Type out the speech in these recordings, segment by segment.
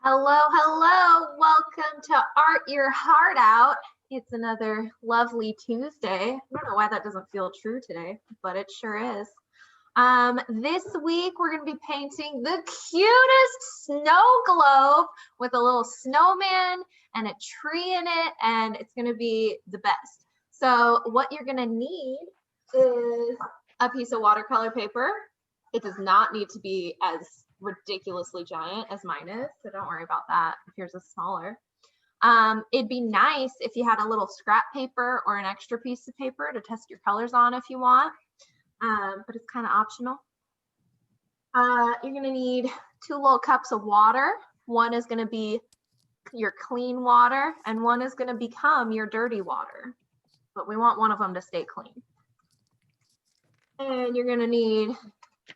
Hello, hello. Welcome to Art Your Heart Out. It's another lovely Tuesday. I don't know why that doesn't feel true today, but it sure is. This week we're going to be painting the cutest snow globe with a little snowman and a tree in it, and it's going to be the best. So what you're going to need is a piece of watercolor paper. It does not need to be as ridiculously giant as mine is, so don't worry about that. Here's a smaller. It'd be nice if you had a little scrap paper or an extra piece of paper to test your colors on if you want, but it's kind of optional. You're gonna need 2 little cups of water. One is gonna be your clean water and one is gonna become your dirty water, but we want one of them to stay clean. And you're gonna need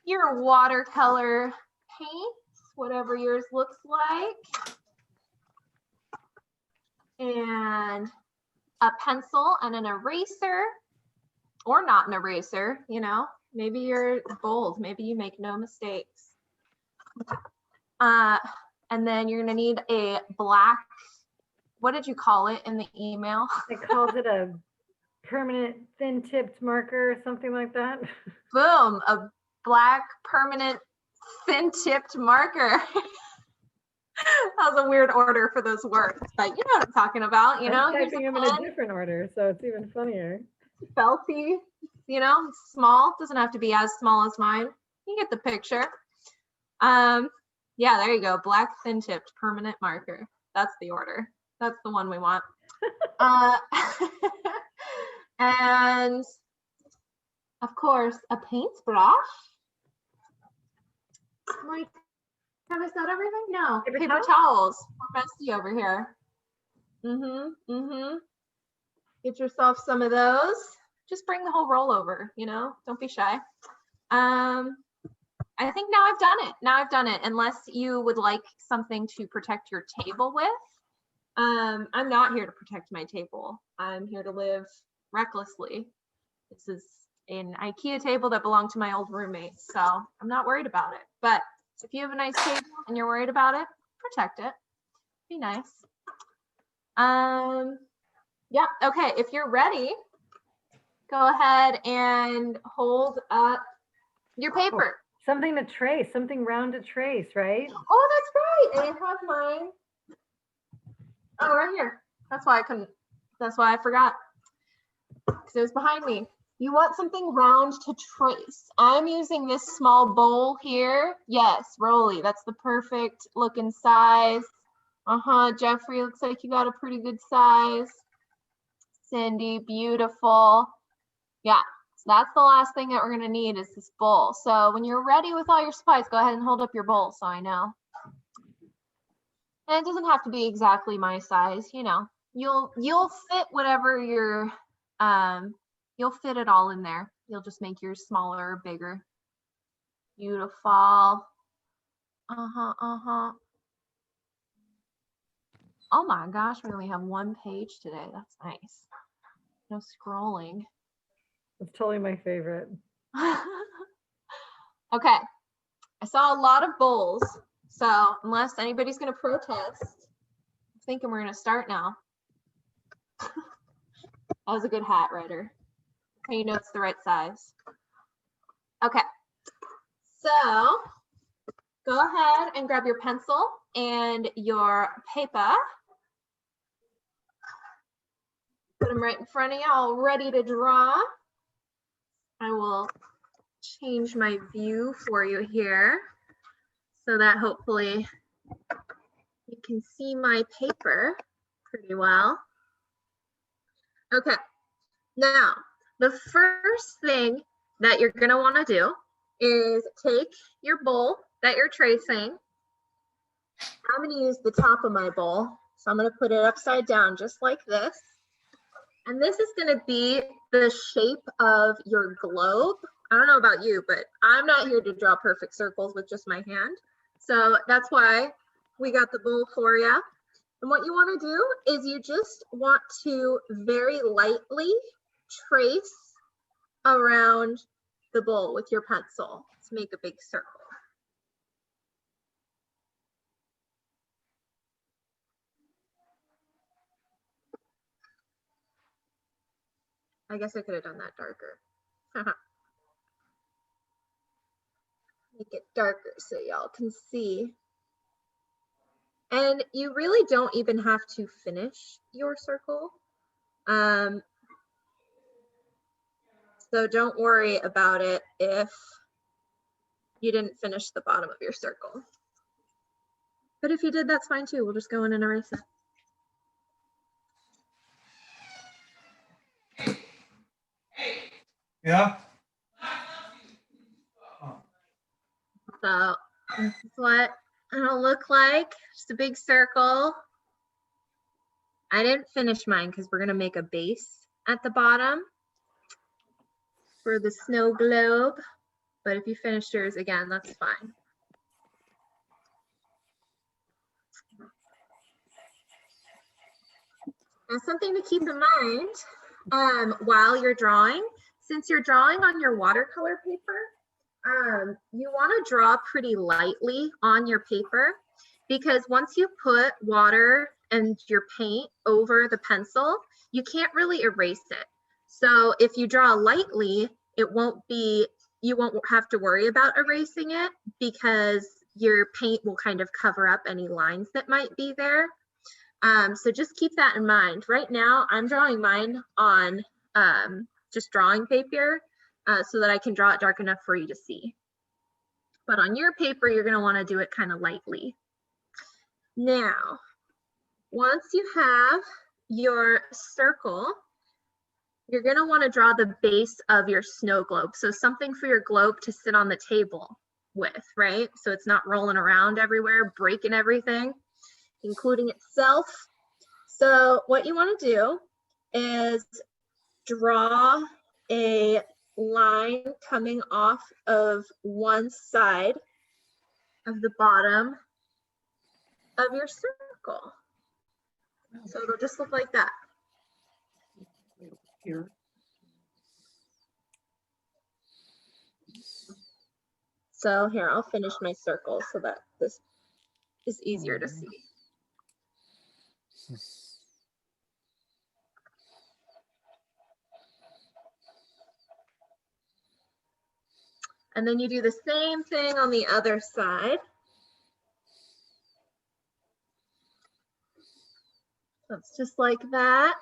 your watercolor paint, whatever yours looks like, and a pencil and an eraser, or not an eraser, you know, maybe you're bold, maybe you make no mistakes. And then you're gonna need a black, what did you call it in the email? I called it a permanent thin-tipped marker or something like that. Boom, a black permanent thin-tipped marker. That was a weird order for those words, but you know what I'm talking about, you know? I'm typing them in a different order, so it's even funnier. Felty, you know, small, doesn't have to be as small as mine. You get the picture. Yeah, there you go, black thin-tipped permanent marker. That's the order. That's the one we want. And of course, a paintbrush. Like, have I said everything? No. Paper towels. We're messy over here. Get yourself some of those. Just bring the whole roll over, you know, don't be shy. I think now I've done it. Now I've done it, unless you would like something to protect your table with. I'm not here to protect my table. I'm here to live recklessly. This is an IKEA table that belonged to my old roommate, so I'm not worried about it. But if you have a nice table and you're worried about it, protect it. Be nice. Yeah, okay, if you're ready, go ahead and hold up your paper. Something to trace, something round to trace, right? Oh, that's right. I have mine. Oh, right here. That's why I forgot. Because it was behind me. You want something round to trace. I'm using this small bowl here. Yes, Rolly, that's the perfect looking size. Jeffrey, looks like you got a pretty good size. Cindy, beautiful. Yeah, so that's the last thing that we're gonna need is this bowl. So when you're ready with all your supplies, go ahead and hold up your bowl so I know. And it doesn't have to be exactly my size, you know. You'll fit whatever you're you'll fit it all in there. You'll just make yours smaller or bigger. Beautiful. Oh my gosh, we only have one page today. That's nice. No scrolling. It's totally my favorite. Okay, I saw a lot of bowls, so unless anybody's gonna protest, I'm thinking we're gonna start now. That was a good hat, Ryder. You know it's the right size. Okay, so go ahead and grab your pencil and your paper. Put them right in front of you, all ready to draw. I will change my view for you here so that hopefully you can see my paper pretty well. Okay, now the first thing that you're gonna wanna do is take your bowl that you're tracing. I'm gonna use the top of my bowl. So I'm gonna put it upside down just like this. And this is gonna be the shape of your globe. I don't know about you, but I'm not here to draw perfect circles with just my hand. So that's why we got the bowl for you. And what you wanna do is you just want to very lightly trace around the bowl with your pencil to make a big circle. I guess I could have done that darker. Make it darker so y'all can see. And you really don't even have to finish your circle. So don't worry about it if you didn't finish the bottom of your circle. But if you did, that's fine too. We'll just go in and erase it. Yeah. So this is what it'll look like. Just a big circle. I didn't finish mine because we're gonna make a base at the bottom for the snow globe. But if you finished yours again, that's fine. Now, something to keep in mind while you're drawing, since you're drawing on your watercolor paper, you want to draw pretty lightly on your paper, because once you put water and your paint over the pencil, you can't really erase it. So if you draw lightly, you won't have to worry about erasing it, because your paint will kind of cover up any lines that might be there. So just keep that in mind. Right now, I'm drawing mine on just drawing paper so that I can draw it dark enough for you to see. But on your paper, you're going to want to do it kind of lightly. Now, once you have your circle, you're going to want to draw the base of your snow globe. So something for your globe to sit on the table with, right? So it's not rolling around everywhere, breaking everything, including itself. So what you want to do is draw a line coming off of one side of the bottom of your circle. So it'll just look like that. Here. So here, I'll finish my circle so that this is easier to see. And then you do the same thing on the other side. That's just like that.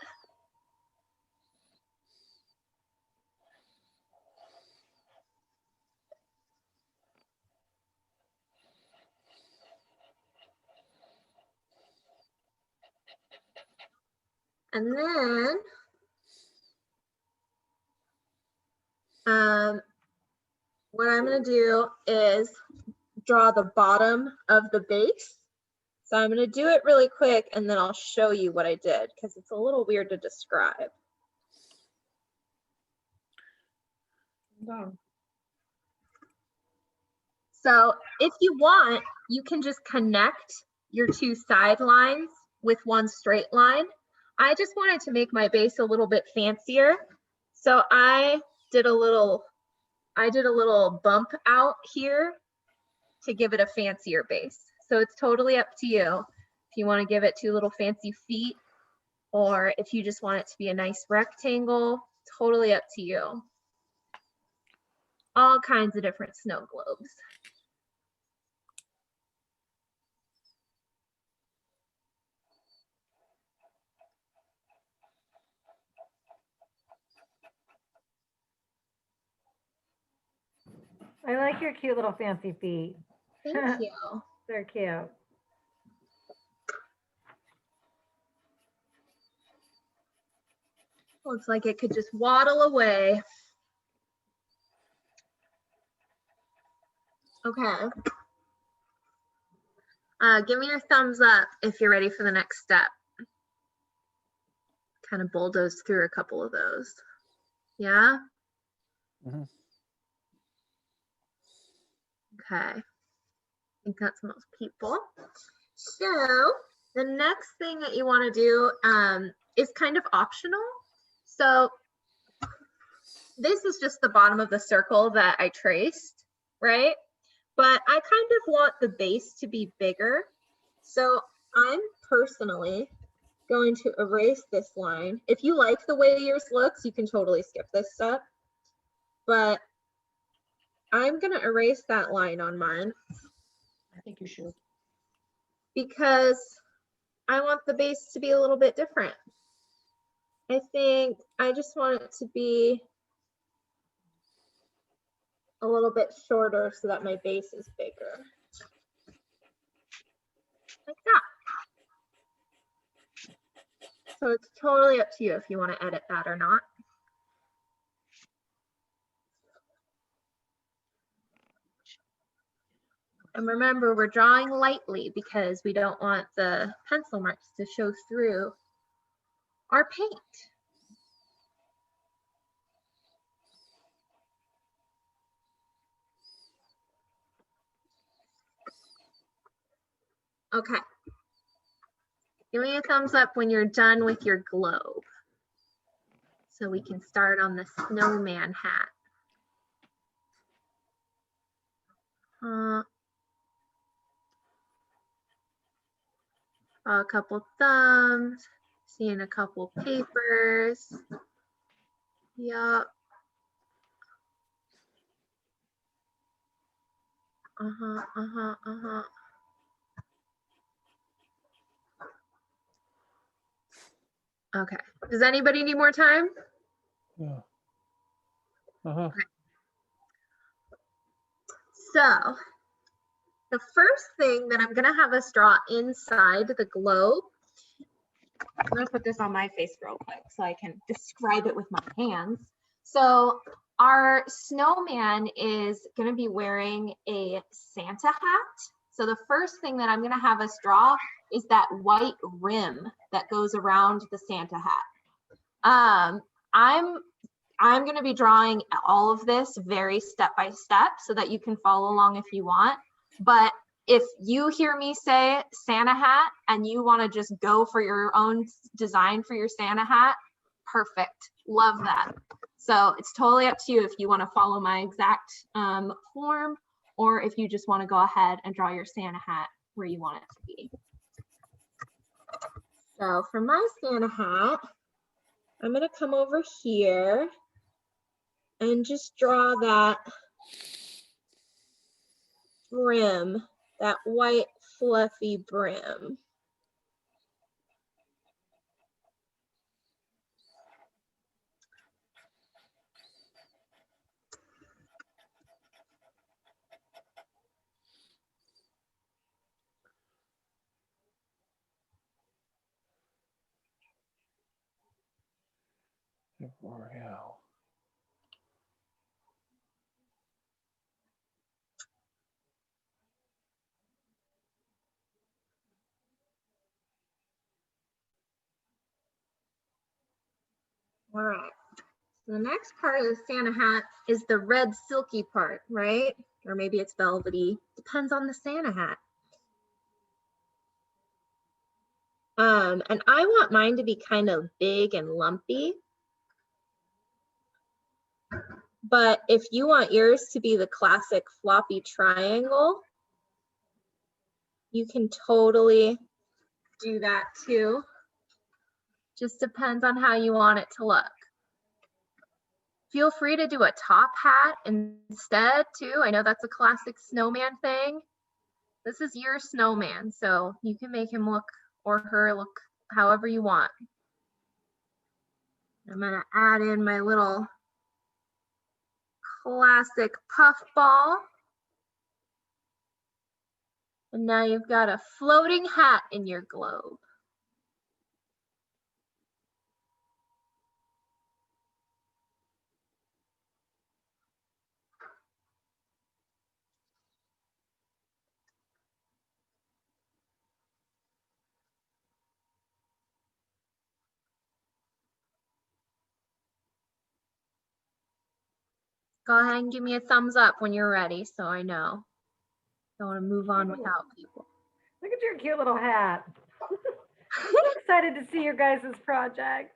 And then what I'm going to do is draw the bottom of the base. So I'm going to do it really quick and then I'll show you what I did, because it's a little weird to describe. No. So if you want, you can just connect your two sidelines with one straight line. I just wanted to make my base a little bit fancier. So I did a little bump out here to give it a fancier base. So it's totally up to you. If you want to give it two little fancy feet, or if you just want it to be a nice rectangle, totally up to you. All kinds of different snow globes. I like your cute little fancy feet. Thank you. They're cute. Looks like it could just waddle away. Okay. Give me your thumbs up if you're ready for the next step. Kind of bulldoze through a couple of those. Yeah? Mhm. Okay. I think that's most people. So the next thing that you want to do is kind of optional. So this is just the bottom of the circle that I traced, right? But I kind of want the base to be bigger. So I'm personally going to erase this line. If you like the way yours looks, you can totally skip this step. But I'm going to erase that line on mine. I think you should. Because I want the base to be a little bit different. I think I just want it to be a little bit shorter so that my base is bigger. Like that. So it's totally up to you if you want to edit that or not. And remember, we're drawing lightly because we don't want the pencil marks to show through our paint. Okay. Give me a thumbs up when you're done with your globe. So we can start on the snowman hat. A couple thumbs, seeing a couple papers. Yup. Okay. Does anybody need more time? Yeah. Okay. So the first thing that I'm going to have us draw inside the globe, I'm going to put this on my face real quick so I can describe it with my hands. So our snowman is going to be wearing a Santa hat. So the first thing that I'm going to have us draw is that white rim that goes around the Santa hat. I'm going to be drawing all of this very step by step so that you can follow along if you want. But if you hear me say Santa hat and you want to just go for your own design for your Santa hat, perfect. Love that. So it's totally up to you if you want to follow my exact form or if you just want to go ahead and draw your Santa hat where you want it to be. So for my Santa hat, I'm going to come over here and just draw that brim, that white fluffy brim. L'Oreal. All right. So the next part of the Santa hat is the red silky part, right? Or maybe it's velvety, depends on the Santa hat. And I want mine to be kind of big and lumpy. But if you want yours to be the classic floppy triangle, you can totally do that too. Just depends on how you want it to look. Feel free to do a top hat instead too. I know that's a classic snowman thing. This is your snowman, so you can make him look or her look however you want. I'm gonna add in my little classic puff ball. And now you've got a floating hat in your globe. Go ahead and give me a thumbs up when you're ready so I know. Don't want to move on without people. Look at your cute little hat. I'm excited to see your guys' project.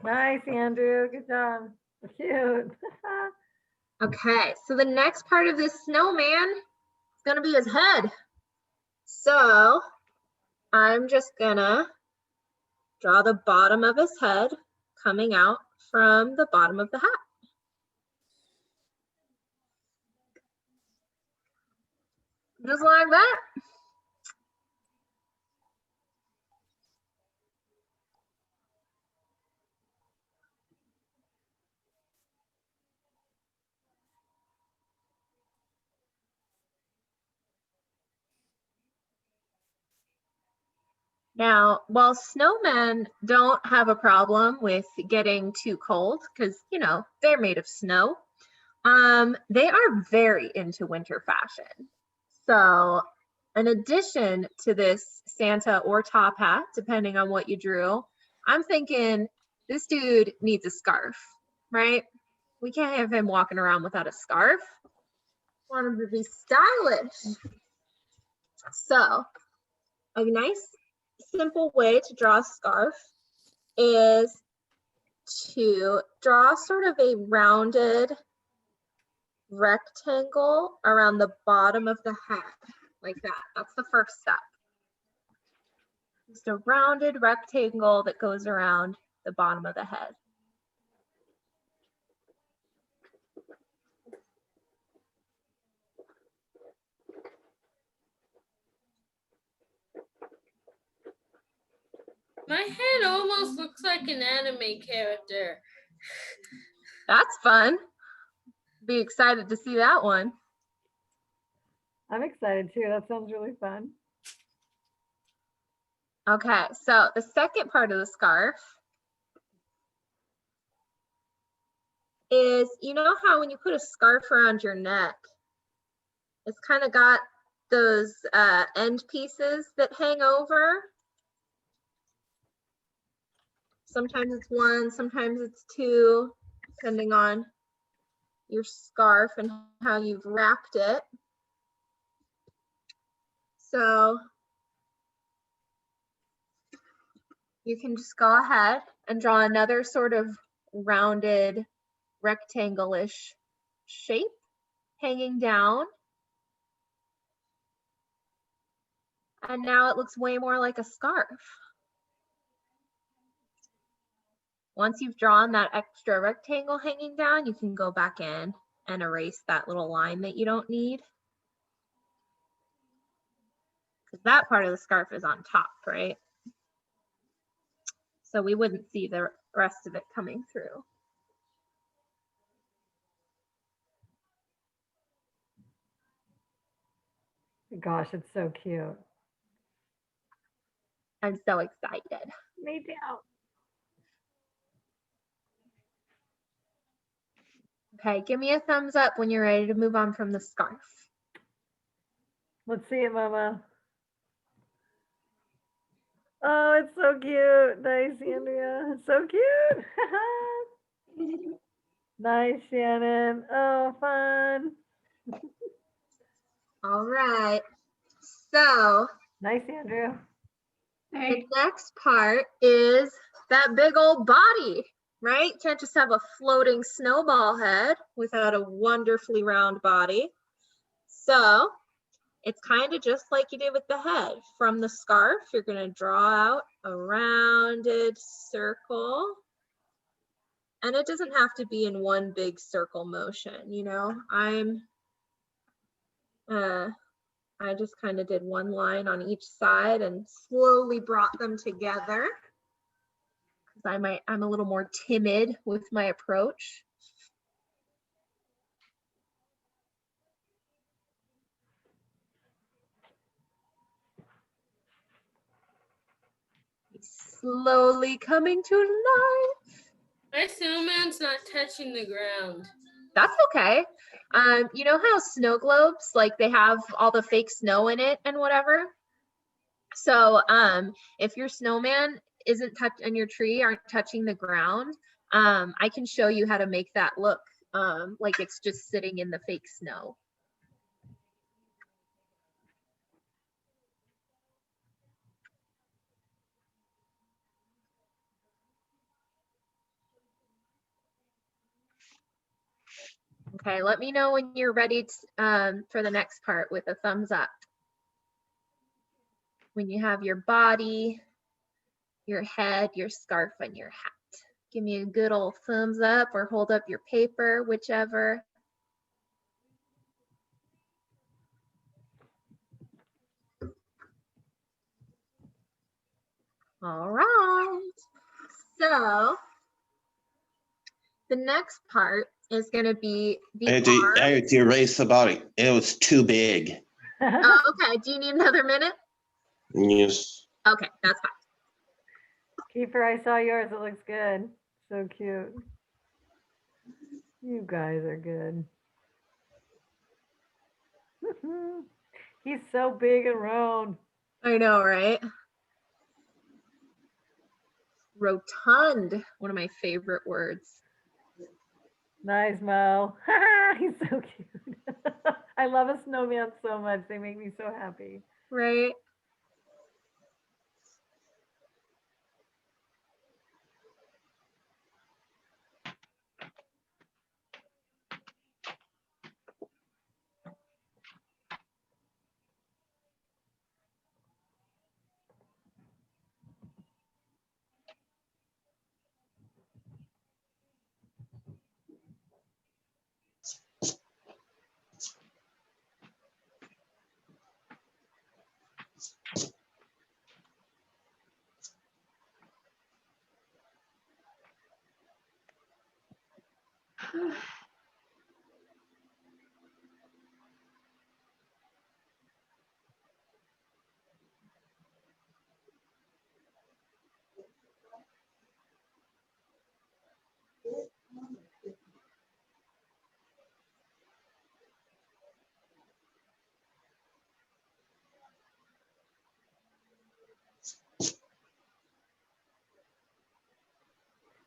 Nice, Andrew. Good job. Cute. Okay, so the next part of this snowman is going to be his head. So I'm just gonna draw the bottom of his head coming out from the bottom of the hat. Just like that. Now, while snowmen don't have a problem with getting too cold, because, you know, they're made of snow, they are very into winter fashion. So in addition to this Santa or top hat, depending on what you drew, I'm thinking this dude needs a scarf, right? We can't have him walking around without a scarf. Want him to be stylish. So a nice simple way to draw a scarf is to draw sort of a rounded rectangle around the bottom of the hat, like that. That's the first step. Just a rounded rectangle that goes around the bottom of the head. My head almost looks like an anime character. That's fun. Be excited to see that one. I'm excited too. That sounds really fun. Okay, so the second part of the scarf is, you know how when you put a scarf around your neck, it's kind of got those end pieces that hang over. Sometimes it's one, sometimes it's two, depending on your scarf and how you've wrapped it. So you can just go ahead and draw another sort of rounded rectangle-ish shape hanging down. And now it looks way more like a scarf. Once you've drawn that extra rectangle hanging down, you can go back in and erase that little line that you don't need. Because that part of the scarf is on top, right? So we wouldn't see the rest of it coming through. Gosh, it's so cute. I'm so excited. Me too. Okay, give me a thumbs up when you're ready to move on from the scarf. Let's see it, Mama. Oh, it's so cute. Nice, Andrea. So cute. Nice, Shannon. Oh, fun. All right. So Nice, Andrew. the next part is that big old body, right? Can't just have a floating snowball head without a wonderfully round body. So it's kind of just like you did with the head. From the scarf, you're going to draw out a rounded circle. And it doesn't have to be in one big circle motion, you know. I just kind of did one line on each side and slowly brought them together. Because I'm a little more timid with my approach. Slowly coming to life. My snowman's not touching the ground. That's okay. You know how snow globes, like they have all the fake snow in it and whatever? So if your snowman isn't touched and your tree aren't touching the ground, I can show you how to make that look like it's just sitting in the fake snow. Okay, let me know when you're ready to, for the next part with a thumbs up. When you have your body, your head, your scarf, and your hat. Give me a good old thumbs up or hold up your paper, whichever. All right. So the next part is going to be the I had to erase about it. It was too big. Oh, okay. Do you need another minute? Yes. Okay, that's fine. Kiefer, I saw yours. It looks good. So cute. You guys are good. He's so big and round. I know, right? Rotund, one of my favorite words. Nice, Mo. He's so cute. I love a snowman so much. They make me so happy. Right?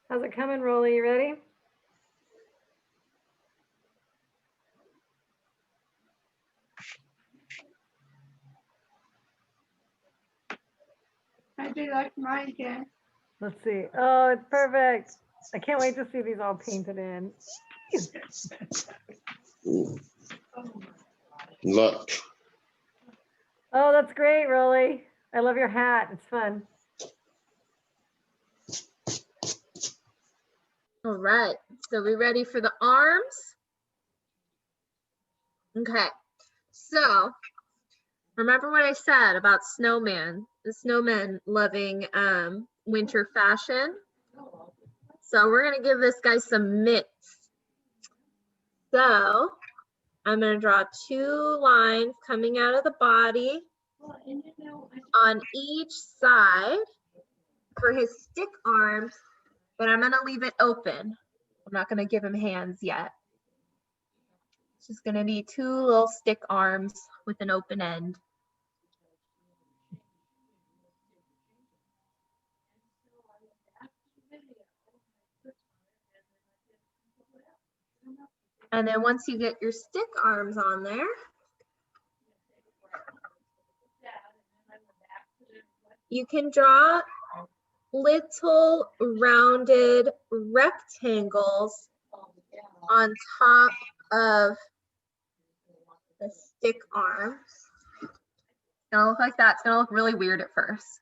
How's it coming, Rolly? You ready? I do like mine, Jen. Let's see. Oh, it's perfect. I can't wait to see these all painted in. Look. Oh, that's great, Rolly. I love your hat. It's fun. All right. So we ready for the arms? Okay. So remember what I said about Snowman, the snowman loving winter fashion. So we're going to give this guy some mitts. So I'm going to draw 2 lines coming out of the body on each side for his stick arms, but I'm going to leave it open. I'm not going to give him hands yet. It's just going to be 2 little stick arms with an open end. And then once you get your stick arms on there, you can draw little rounded rectangles on top of the stick arms. It's gonna look like that. It's gonna look really weird at first.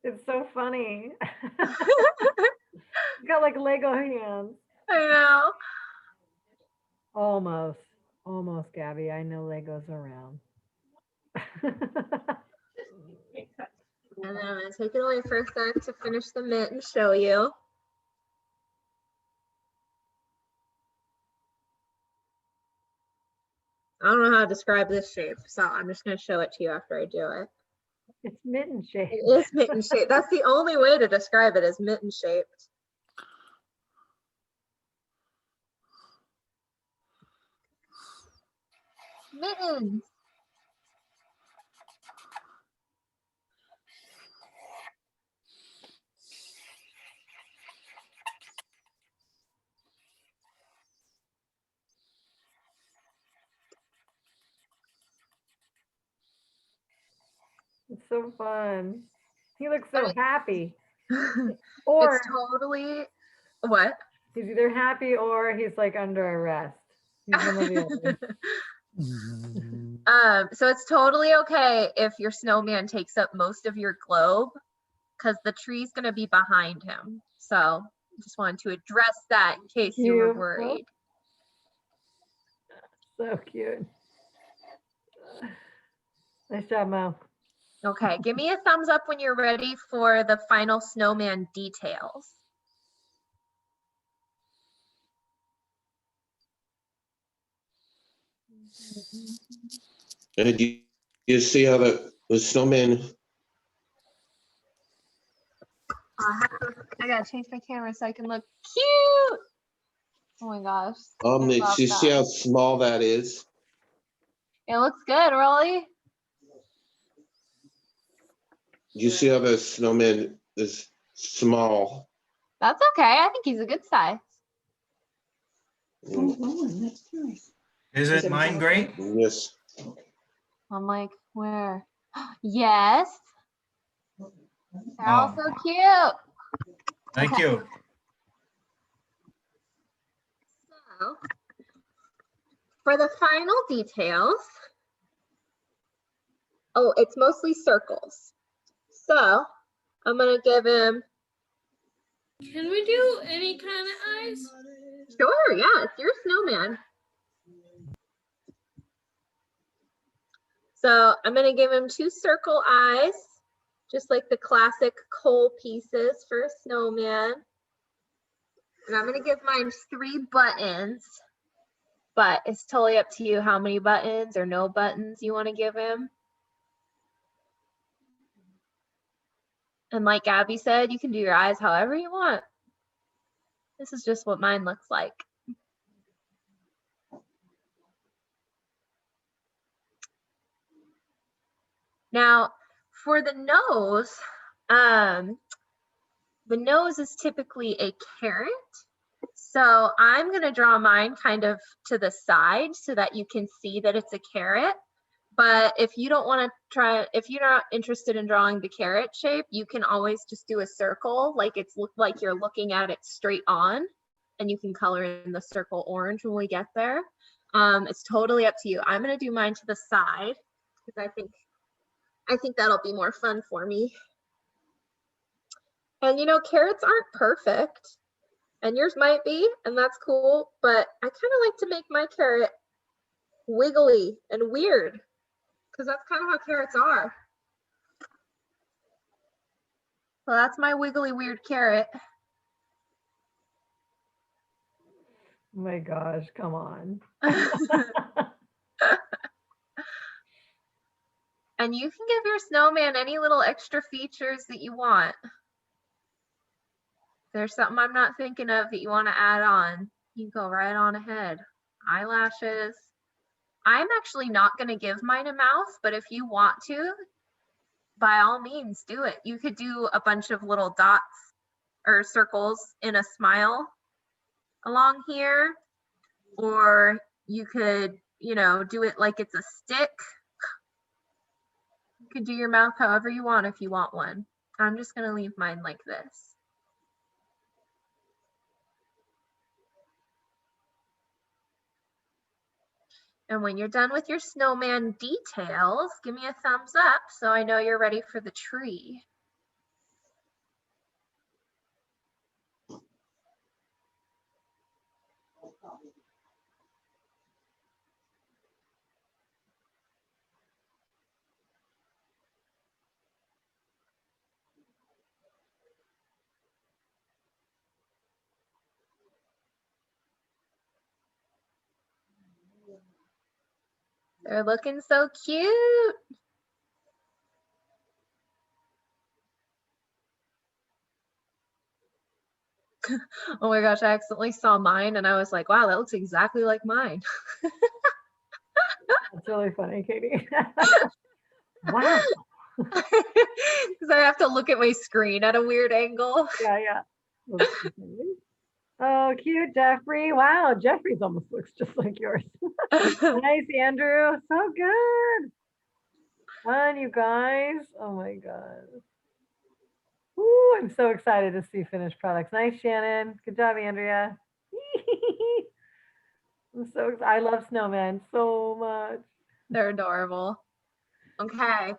It's so funny. Got like Lego hands. I know. Almost, Gabby. I know Lego's around. And then I'm gonna take it away for a sec to finish the mitt and show you. I don't know how to describe this shape, so I'm just gonna show it to you after I do it. It's mitten shaped. It is mitten shaped. That's the only way to describe it, is mitten shaped. Mittens. It's so fun. He looks so happy. Or It's totally what? he's either happy or he's like under arrest. He's one of the other. So it's totally okay if your snowman takes up most of your globe because the tree's going to be behind him. So just wanted to address that in case you were Cute. worried. So cute. Nice job, Mo. Okay, give me a thumbs up when you're ready for the final snowman details. And you see how the snowman, I gotta change my camera so I can look cute. Oh my gosh. I love you see that. how small that is? It looks good, really. You see how the snowman is small? That's okay. I think he's a good size. Is it mine great? Yes. I'm like, where? Yes. They're all Oh. so cute. Thank Okay. you. So, for the final details, oh, it's mostly circles. So I'm gonna give him, Can we do any kind of eyes? sure, yeah, it's your snowman. So I'm gonna give him 2 circle eyes, just like the classic coal pieces for a snowman. And I'm gonna give mine 3 buttons, but it's totally up to you how many buttons or no buttons you wanna give him. And like Gabby said, you can do your eyes however you want. This is just what mine looks like. Now, for the nose is typically a carrot. So I'm gonna draw mine kind of to the side so that you can see that it's a carrot. But if you don't want to try, if you're not interested in drawing the carrot shape, you can always just do a circle, like you're looking at it straight on, and you can color in the circle orange when we get there. It's totally up to you. I'm gonna do mine to the side because I think that'll be more fun for me. And you know, carrots aren't perfect, and yours might be, and that's cool, but I kind of like to make my carrot wiggly and weird because that's kind of how carrots are. So that's my wiggly weird carrot. Oh my gosh, come on. And you can give your snowman any little extra features that you want. If there's something I'm not thinking of that you want to add on, you go right on ahead. Eyelashes. I'm actually not going to give mine a mouth, but if you want to, by all means, do it. You could do a bunch of little dots or circles in a smile along here, or you could, you know, do it like it's a stick. You could do your mouth however you want if you want one. I'm just going to leave mine like this. And when you're done with your snowman details, give me a thumbs up so I know you're ready for the tree. They're looking so cute. Oh my gosh, I accidentally saw mine and I was like, wow, that looks exactly like mine. That's really funny, Katie. Wow. Because I have to look at my screen at a weird angle. Yeah, yeah. Oh, cute, Jeffrey. Wow, Jeffrey's almost looks just like yours. Nice, Andrew. So good. Fun, you guys. Oh my God. Ooh, I'm so excited to see finished products. Nice, Shannon. Good job, Andrea. I love snowmen so much. They're adorable. Okay.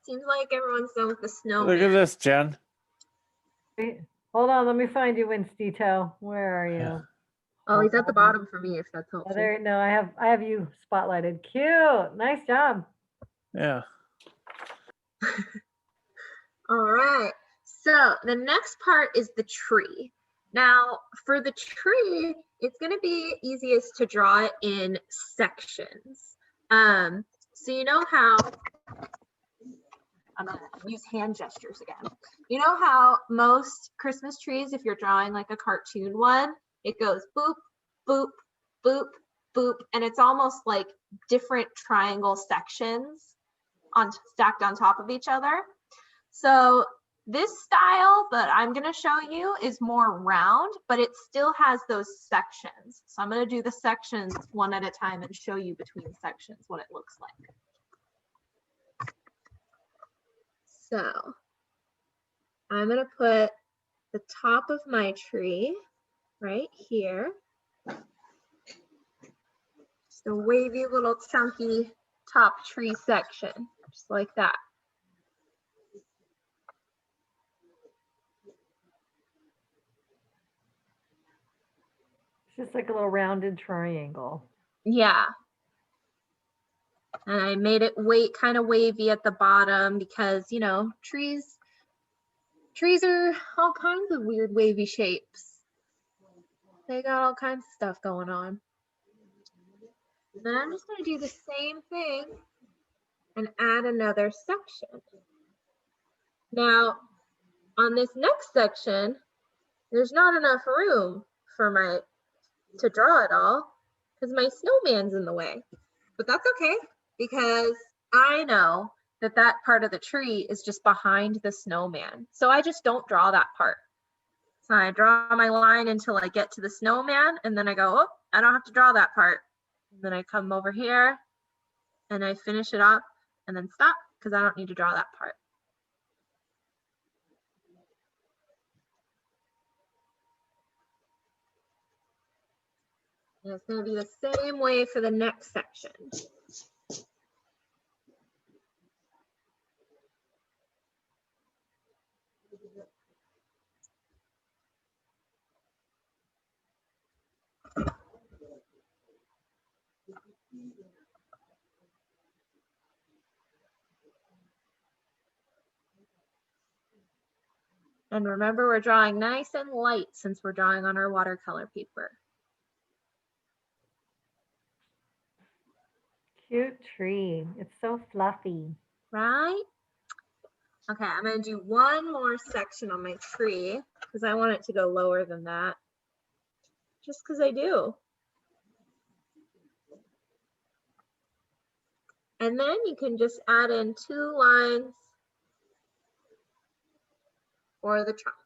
Seems like everyone's done with the Look at snowman. this, Jen. Wait, hold on, let me find you, Winstito. Where are you? Yeah. Oh, he's at the bottom for me if that's Oh, helpful. there, no, I have you spotlighted. Cute. Nice job. Yeah. All right. So the next part is the tree. Now, for the tree, it's going to be easiest to draw it in sections. So you know how, I'm going to use hand gestures again. You know how most Christmas trees, if you're drawing like a cartoon one, it goes boop, boop, boop, boop, and it's almost like different triangle sections stacked on top of each other. So this style that I'm going to show you is more round, but it still has those sections. So I'm going to do the sections one at a time and show you between sections what it looks like. So I'm going to put the top of my tree right here. Just a wavy little chunky top tree section, just like that. It's just like a little rounded triangle. Yeah. And I made it kind of wavy at the bottom because, you know, trees are all kinds of weird wavy shapes. They got all kinds of stuff going on. And then I'm just going to do the same thing and add another section. Now, on this next section, there's not enough room for to draw it all because my snowman's in the way. But that's okay because I know that that part of the tree is just behind the snowman. So I just don't draw that part. So I draw my line until I get to the snowman and then I go, oh, I don't have to draw that part. And then I come over here and I finish it up and then stop because I don't need to draw that part. And it's going to be the same way for the next section. And remember, we're drawing nice and light since we're drawing on our watercolor paper. Cute tree. It's so fluffy. Right? Okay, I'm going to do one more section on my tree because I want it to go lower than that. Just because I do. And then you can just add in 2 lines for the trunk.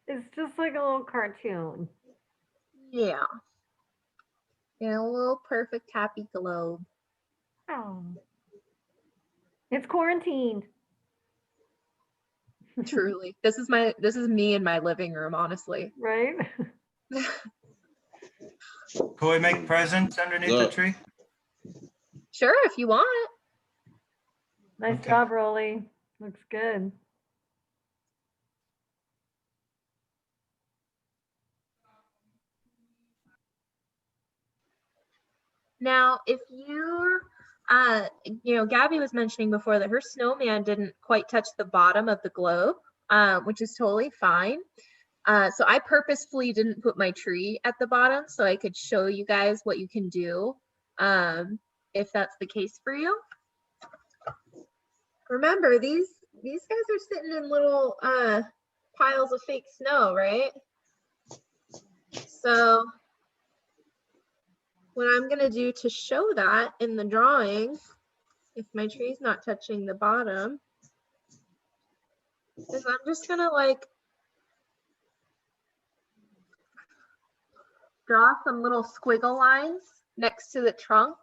It's just like a little cartoon. Yeah. And a little perfect happy globe. Oh. It's quarantined. Truly. This is me in my living room, honestly. Right? Could we make presents underneath the Look. tree? Sure, if you want. Nice Okay. job, Rolly. Looks good. Now, if you're, Gabby was mentioning before that her snowman didn't quite touch the bottom of the globe, which is totally fine. So I purposefully didn't put my tree at the bottom so I could show you guys what you can do if that's the case for you. Remember, these guys are sitting in little piles of fake snow, right? So what I'm gonna do to show that in the drawing, if my tree's not touching the bottom, is I'm just gonna like draw some little squiggle lines next to the trunk.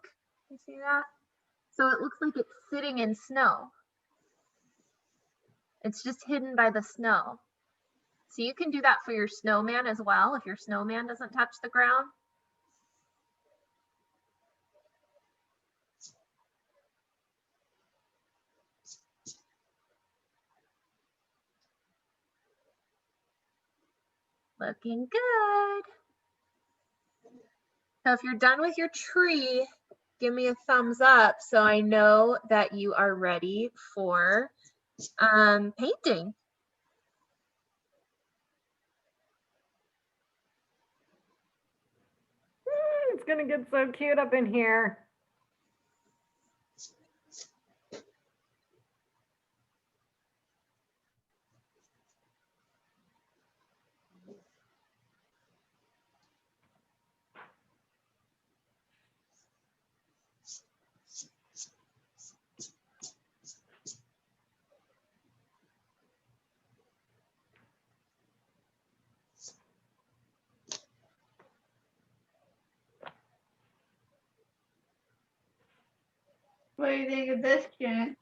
You see that? So it looks like it's sitting in snow. It's just hidden by the snow. So you can do that for your snowman as well, if your snowman doesn't touch the ground. Looking good. So if you're done with your tree, give me a thumbs up so I know that you are ready for painting. It's gonna get so cute up in here. What do you think of this, Jen?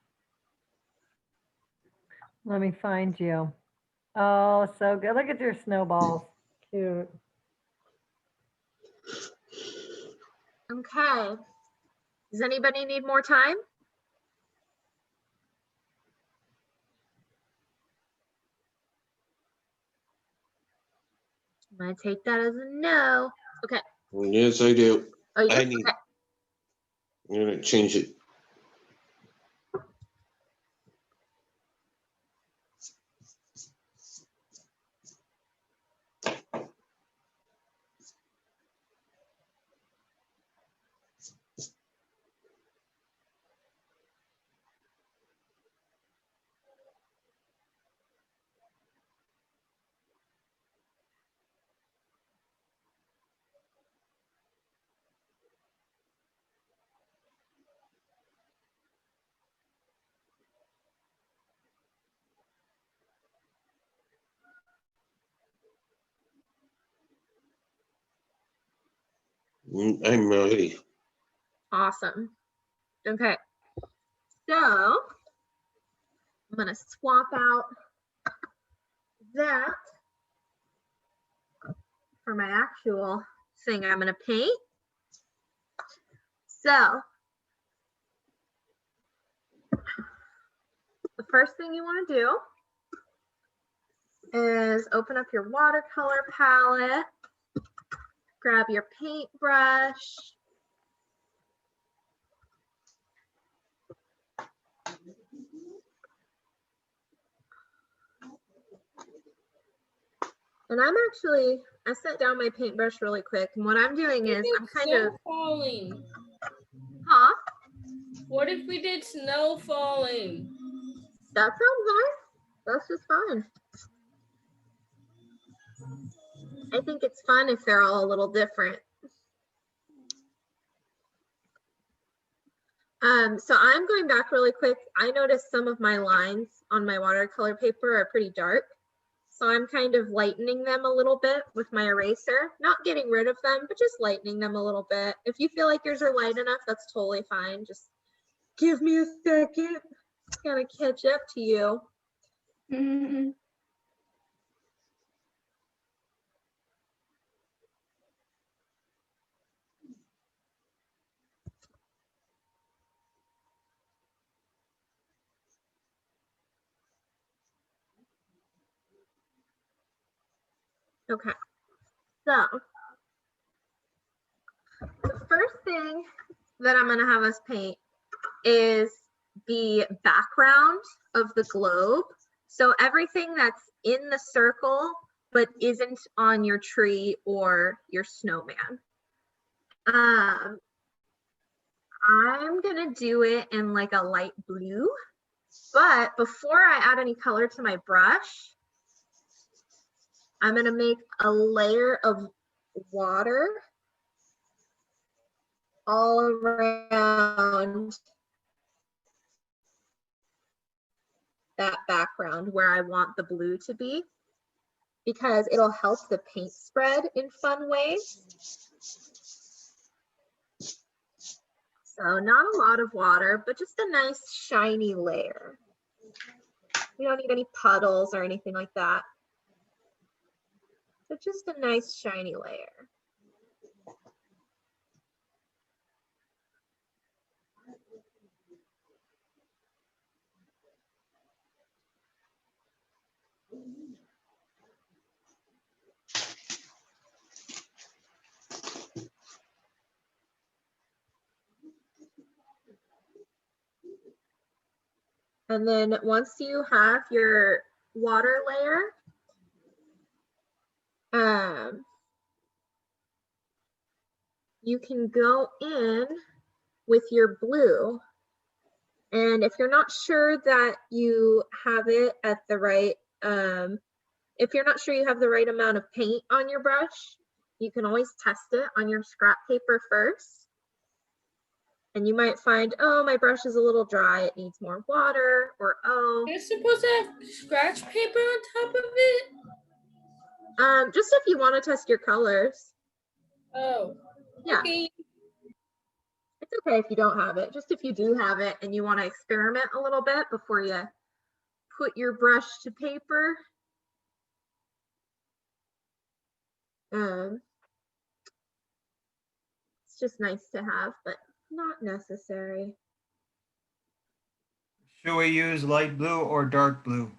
Let me find you. Oh, so good. Look at your snowballs. Cute. Okay. Does anybody need more time? I'm gonna take that as a no. Okay. Yes, I do. Oh, you do? I need, Okay. I'm gonna change it. I'm ready. Awesome. Okay. So I'm gonna swap out that for my actual thing I'm gonna paint. So the first thing you want to do is open up your watercolor palette, grab your paintbrush, and I set down my paintbrush really quick, and what I'm doing is I'm kind of falling. huh? What if we did snow falling? That sounds nice. That's just fine. I think it's fun if they're all a little different. So I'm going back really quick. I noticed some of my lines on my watercolor paper are pretty dark. So I'm kind of lightening them a little bit with my eraser, not getting rid of them, but just lightening them a little bit. If you feel like yours are light enough, that's totally fine. Just give me a second. Gotta catch up to you. Mm-hmm. Okay, so the first thing that I'm gonna have us paint is the background of the globe. So everything that's in the circle but isn't on your tree or your snowman. I'm gonna do it in like a light blue, but before I add any color to my brush, I'm gonna make a layer of water all around that background where I want the blue to be, because it'll help the paint spread in fun ways. So not a lot of water, but just a nice shiny layer. We don't need any puddles or anything like that. So just a nice shiny layer. And then once you have your water layer, you can go in with your blue. And if you're not sure that you have it at the right, if you're not sure you have the right amount of paint on your brush, you can always test it on your scrap paper first. And you might find, oh, my brush is a little dry, it needs more water, or oh. You're supposed to have scratch paper on top of it? Just if you want to test your colors. Oh. Yeah. Okay. It's okay if you don't have it. Just if you do have it and you want to experiment a little bit before you put your brush to paper. It's just nice to have, but not necessary. Should we use light blue or dark blue?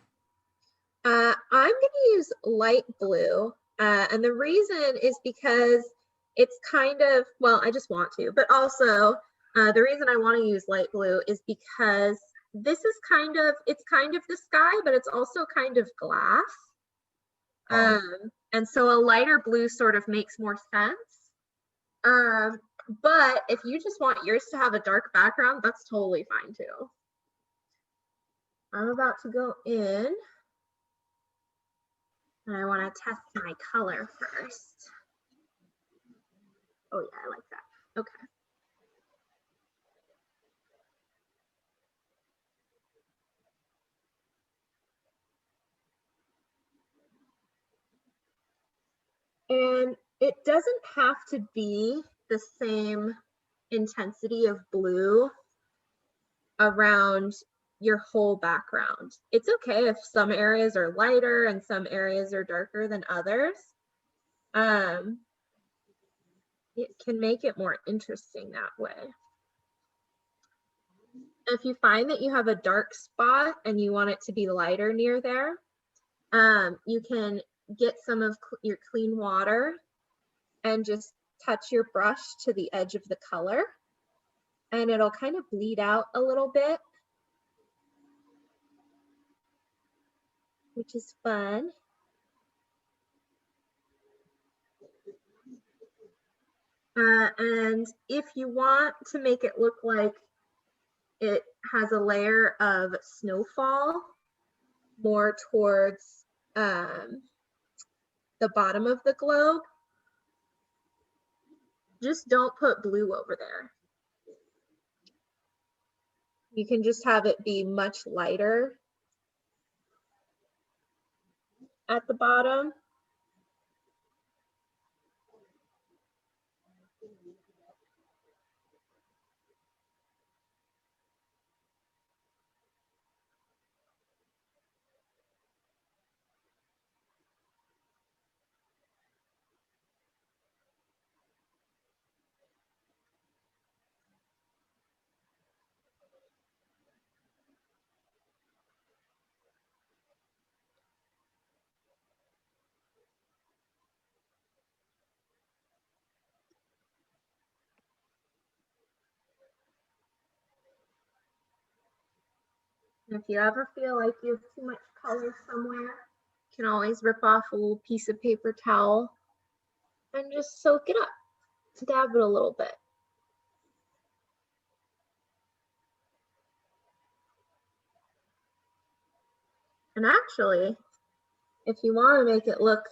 I'm going to use light blue. And the reason is because it's kind of, well, I just want to, but also the reason I want to use light blue is because this is kind of, it's kind of the sky, but it's also kind of glass. And so a lighter blue sort of makes more sense. But if you just want yours to have a dark background, that's totally fine too. I'm about to go in. And I want to test my color first. Oh yeah, I like that. Okay. And it doesn't have to be the same intensity of blue around your whole background. It's okay if some areas are lighter and some areas are darker than others. It can make it more interesting that way. If you find that you have a dark spot and you want it to be lighter near there, you can get some of your clean water and just touch your brush to the edge of the color, and it'll kind of bleed out a little bit, which is fun. And if you want to make it look like it has a layer of snowfall more towards the bottom of the globe, just don't put blue over there. You can just have it be much lighter at the bottom. If you ever feel like you have too much color somewhere, you can always rip off a little piece of paper towel and just soak it up, dab it a little bit. And actually, if you want to make it look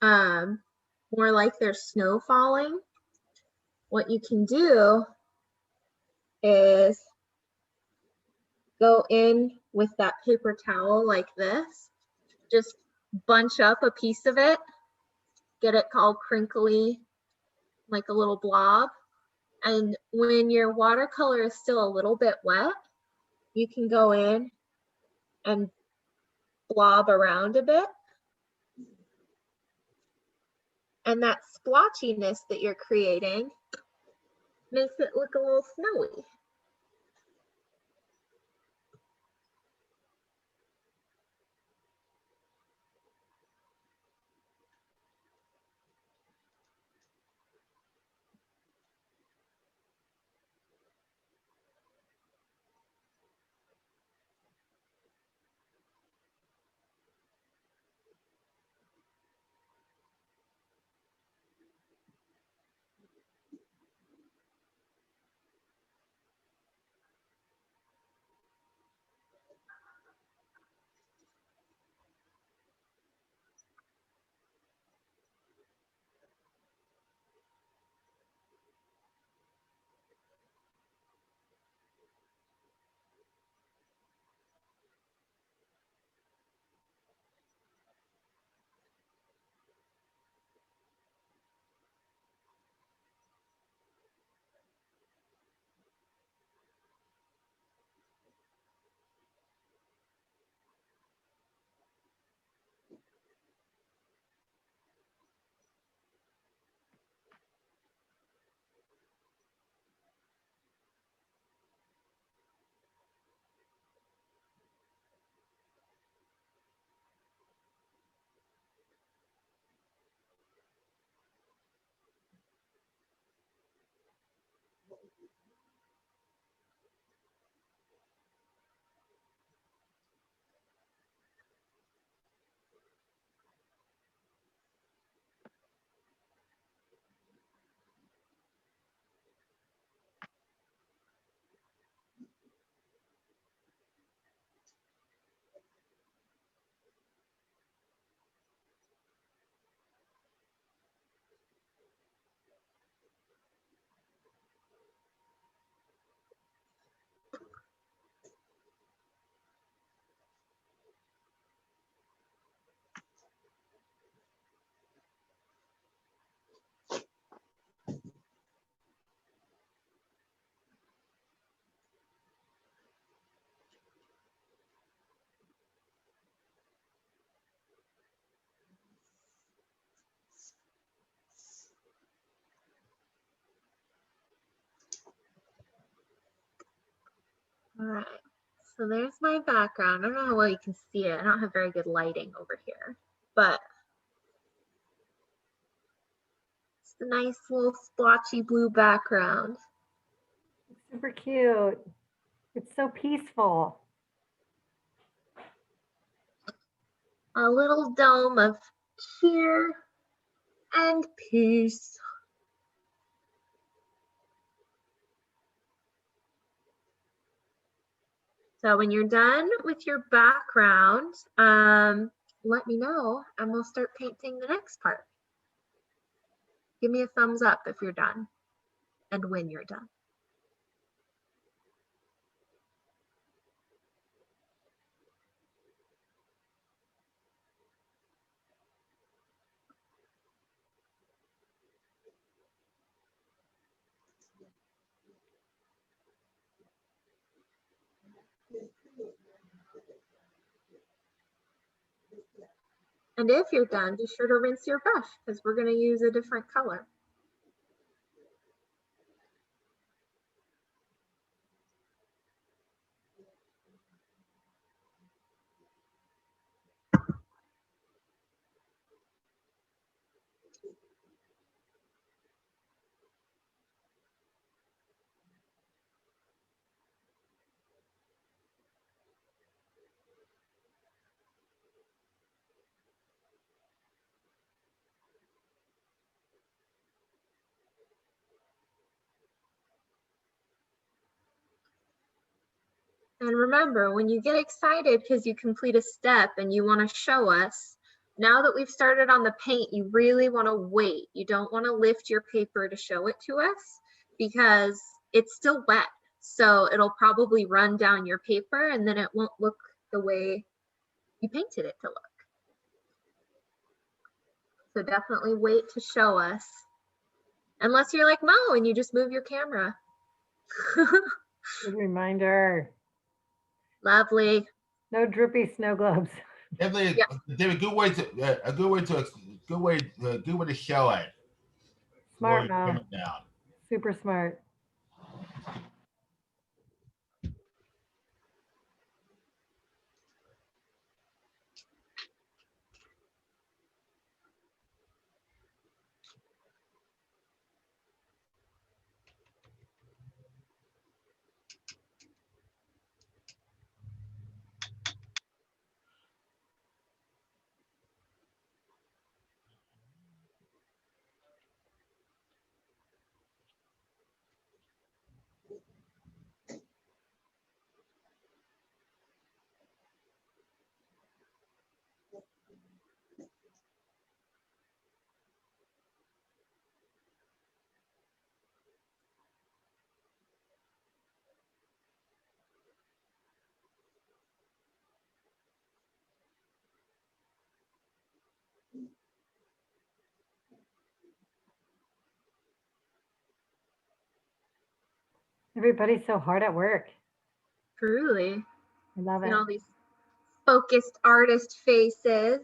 more like there's snow falling, what you can do is go in with that paper towel like this, just bunch up a piece of it, get it all crinkly, like a little blob. And when your watercolor is still a little bit wet, you can go in and blob around a bit. And that splotchiness that you're creating makes it look a little snowy. All right, so there's my background. I don't know how well you can see it. I don't have very good lighting over here, but it's a nice little splotchy blue background. Super cute. It's so peaceful. A little dome of cheer and peace. So when you're done with your background, let me know and we'll start painting the next part. Give me a thumbs up if you're done and when you're done. And if you're done, be sure to rinse your brush because we're going to use a different color. And remember, when you get excited because you complete a step and you want to show us, now that we've started on the paint, you really want to wait. You don't want to lift your paper to show it to us because it's still wet. So it'll probably run down your paper and then it won't look the way you painted it to look. So definitely wait to show us. Unless you're like Mo and you just move your camera. Good reminder. Lovely. No drippy snow globes. Definitely, Yeah. David, a good way to good way to show it. Smart, Slowly trim Mom. it down. Super smart. Everybody's so hard at work. Truly. I love it. And all these focused artist faces.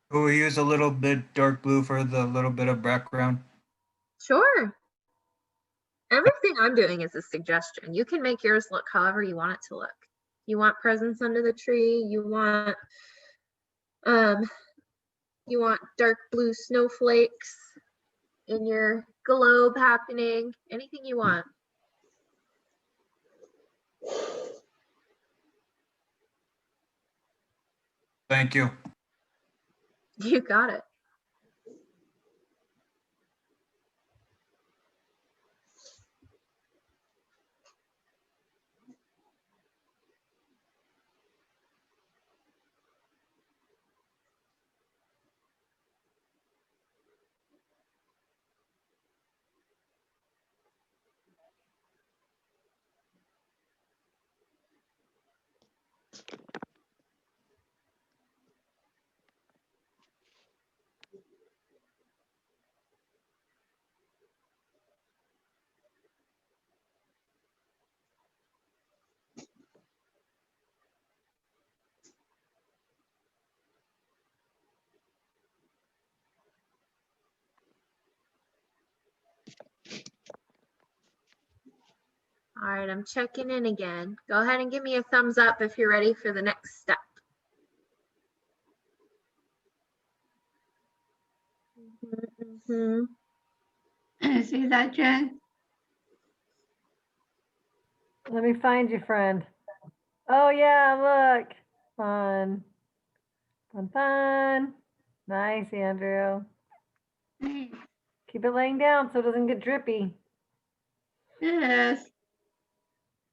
Will we use a little bit dark blue for the little bit of background? Sure. Everything I'm doing is a suggestion. You can make yours look however you want it to look. You want presents under the tree, you want dark blue snowflakes in your globe happening, anything you want. Thank you. You got it. All right, I'm checking in again. Go ahead and give me a thumbs up if you're ready for the next step. See that, Jen? Let me find you, friend. Oh yeah, look. Fun. Fun, fun. Nice, Andrew. Thanks. Keep it laying down so it doesn't get drippy. Yes.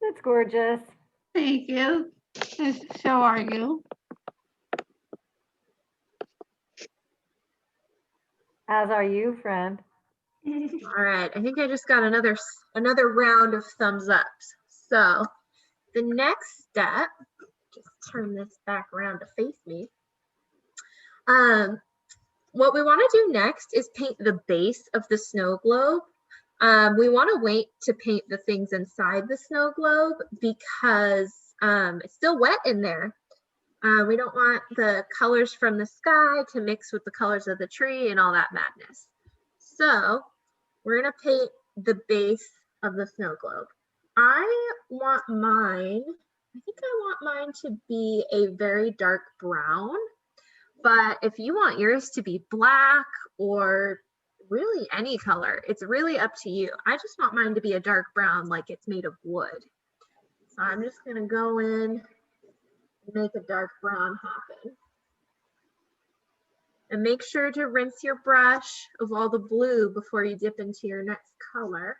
It's gorgeous. Thank you. So are you. As are you, friend. All right, I think I just got another round of thumbs ups. So the next step, just turn this back around to face me. What we want to do next is paint the base of the snow globe. We want to wait to paint the things inside the snow globe because it's still wet in there. We don't want the colors from the sky to mix with the colors of the tree and all that madness. So we're going to paint the base of the snow globe. I think I want mine to be a very dark brown. But if you want yours to be black or really any color, it's really up to you. I just want mine to be a dark brown like it's made of wood. So I'm just going to go in and make a dark brown happen. And make sure to rinse your brush of all the blue before you dip into your next color.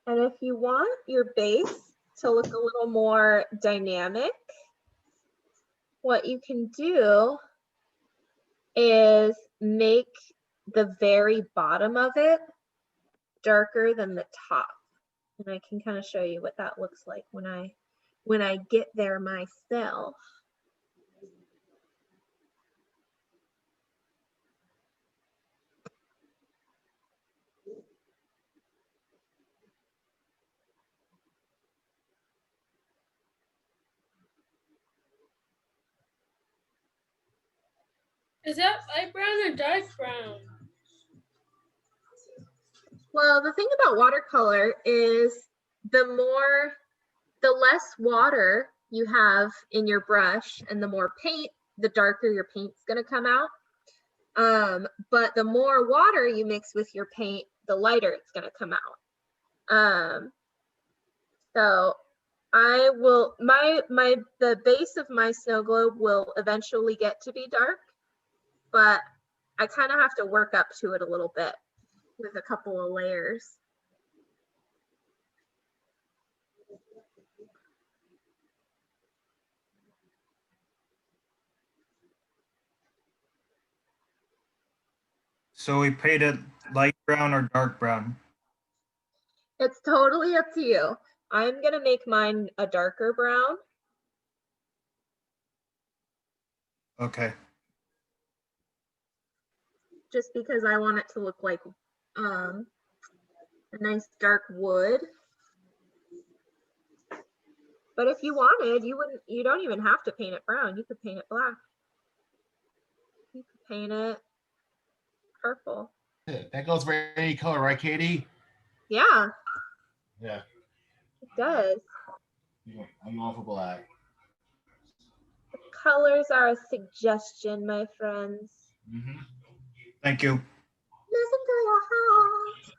And if you want your base to look a little more dynamic, what you can do is make the very bottom of it darker than the top. And I can kind of show you what that looks like when I get there myself. Is that light brown or dark brown? Well, the thing about watercolor is the less water you have in your brush and the more paint, the darker your paint's gonna come out. But the more water you mix with your paint, the lighter it's gonna come out. So I will, the base of my snow globe will eventually get to be dark, but I kind of have to work up to it a little bit with a couple of layers. So we painted light brown or dark brown. It's totally up to you. I'm gonna make mine a darker brown. Okay. Just because I want it to look like a nice dark wood. But if you wanted, you don't even have to paint it brown. You could paint it black. You could paint it purple. That goes for any color, right, Katie? Yeah, Yeah. it does. I'm all for black. The colors are a suggestion, my friends. Mm-hmm. Thank you. Listen to your heart.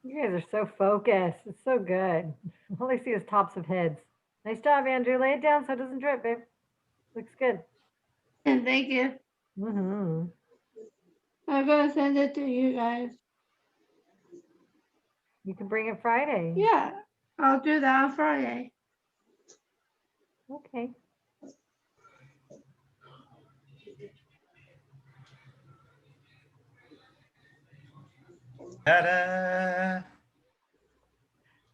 You guys are so focused. It's so good. All I see is tops of heads. Nice job, Andrew. Lay it down so it doesn't drip, babe. Looks good. And thank you. Mm-hmm. I'm gonna send it to you guys. You can bring it Friday. Yeah, I'll do that on Friday. Okay. Ta-da!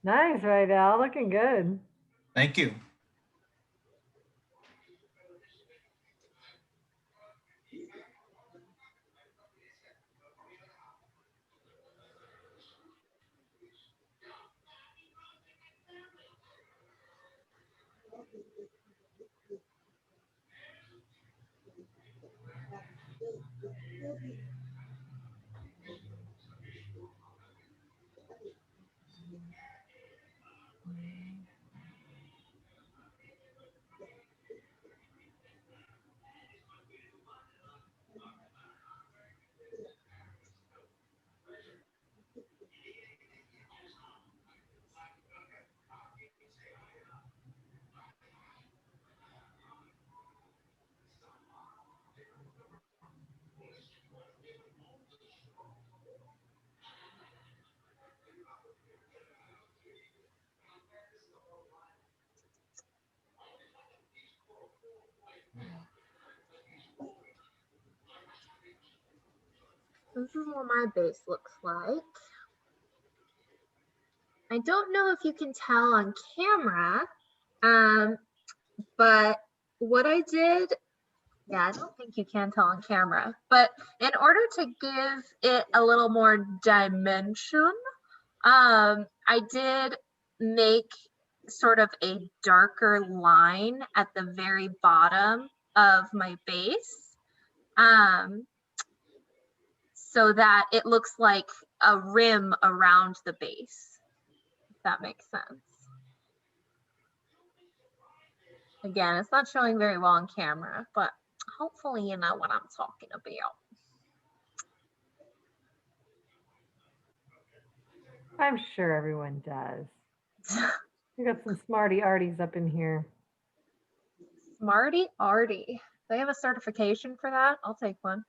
Nice, right, Al? Looking good. Thank you. This is what my base looks like. I don't know if you can tell on camera, but what I did, yeah, I don't think you can tell on camera, but in order to give it a little more dimension, I did make sort of a darker line at the very bottom of my base, so that it looks like a rim around the base, if that makes sense. Again, it's not showing very well on camera, but hopefully you know what I'm talking about. I'm sure everyone does. We got some smarty arties up in here. Smarty Arty. They have a certification for that? I'll take one.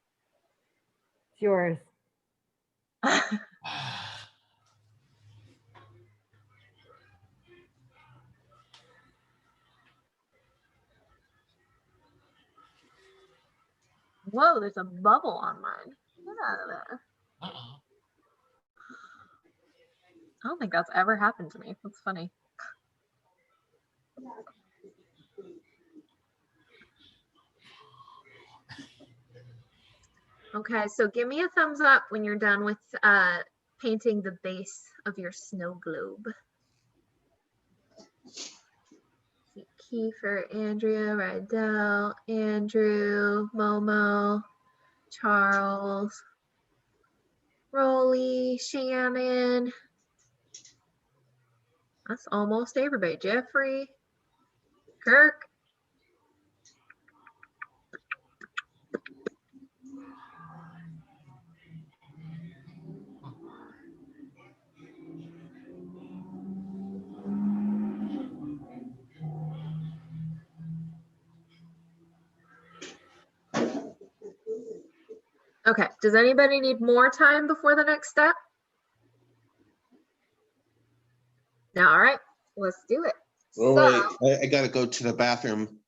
It's yours. Whoa, there's a bubble on mine. Get out of there. Uh-oh. I don't think that's ever happened to me. That's funny. Okay, so give me a thumbs up when you're done with painting the base of your snow globe. Kiefer, Andrea, Rydell, Andrew, Momo, Charles, Rolly, Shannon. That's almost everybody. Jeffrey, Kirk. Okay, does anybody need more time before the next step? No, all right, let's do it. Oh, So, wait, I gotta go to the bathroom.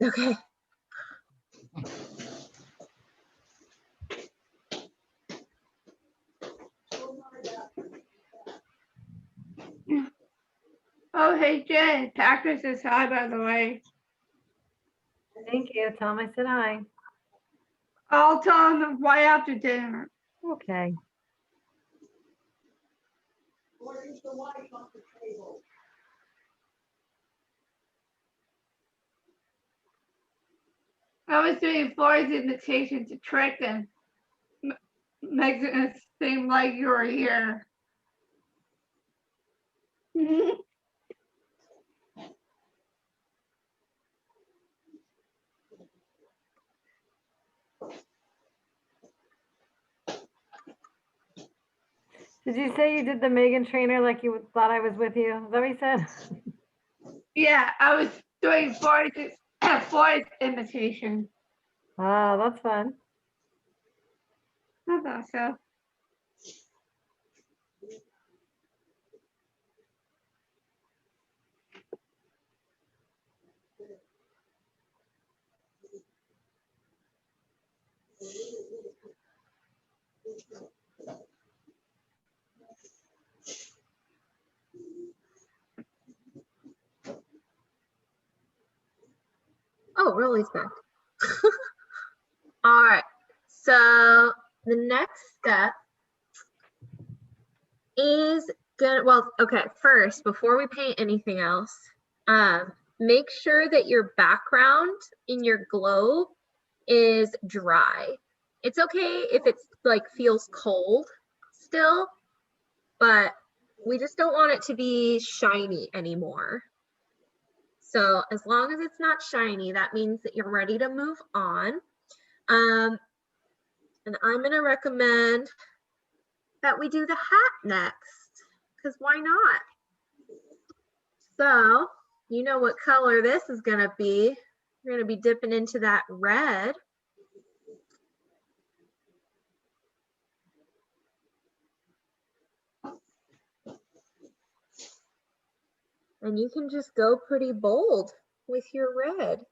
okay. Oh, hey, Jen. Packer says hi, by the way. Thank you. Tell him I said hi. I'll tell him right after dinner. Okay. I was doing Floyd's invitation to trick and makes it seem like you were here. Did you say you did the Megan trainer like you thought I was with you? Is that what you said? Yeah, I was doing Floyd's invitation. Oh, that's fun. I thought so. Oh, really back. All right, so the next step is good. Well, okay, first, before we paint anything else, make sure that your background in your globe is dry. It's okay if it's like feels cold still, but we just don't want it to be shiny anymore. So as long as it's not shiny, that means that you're ready to move on. And I'm gonna recommend that we do the hat next, because why not? So you know what color this is gonna be. You're gonna be dipping into that red. And you can just go pretty bold with your red.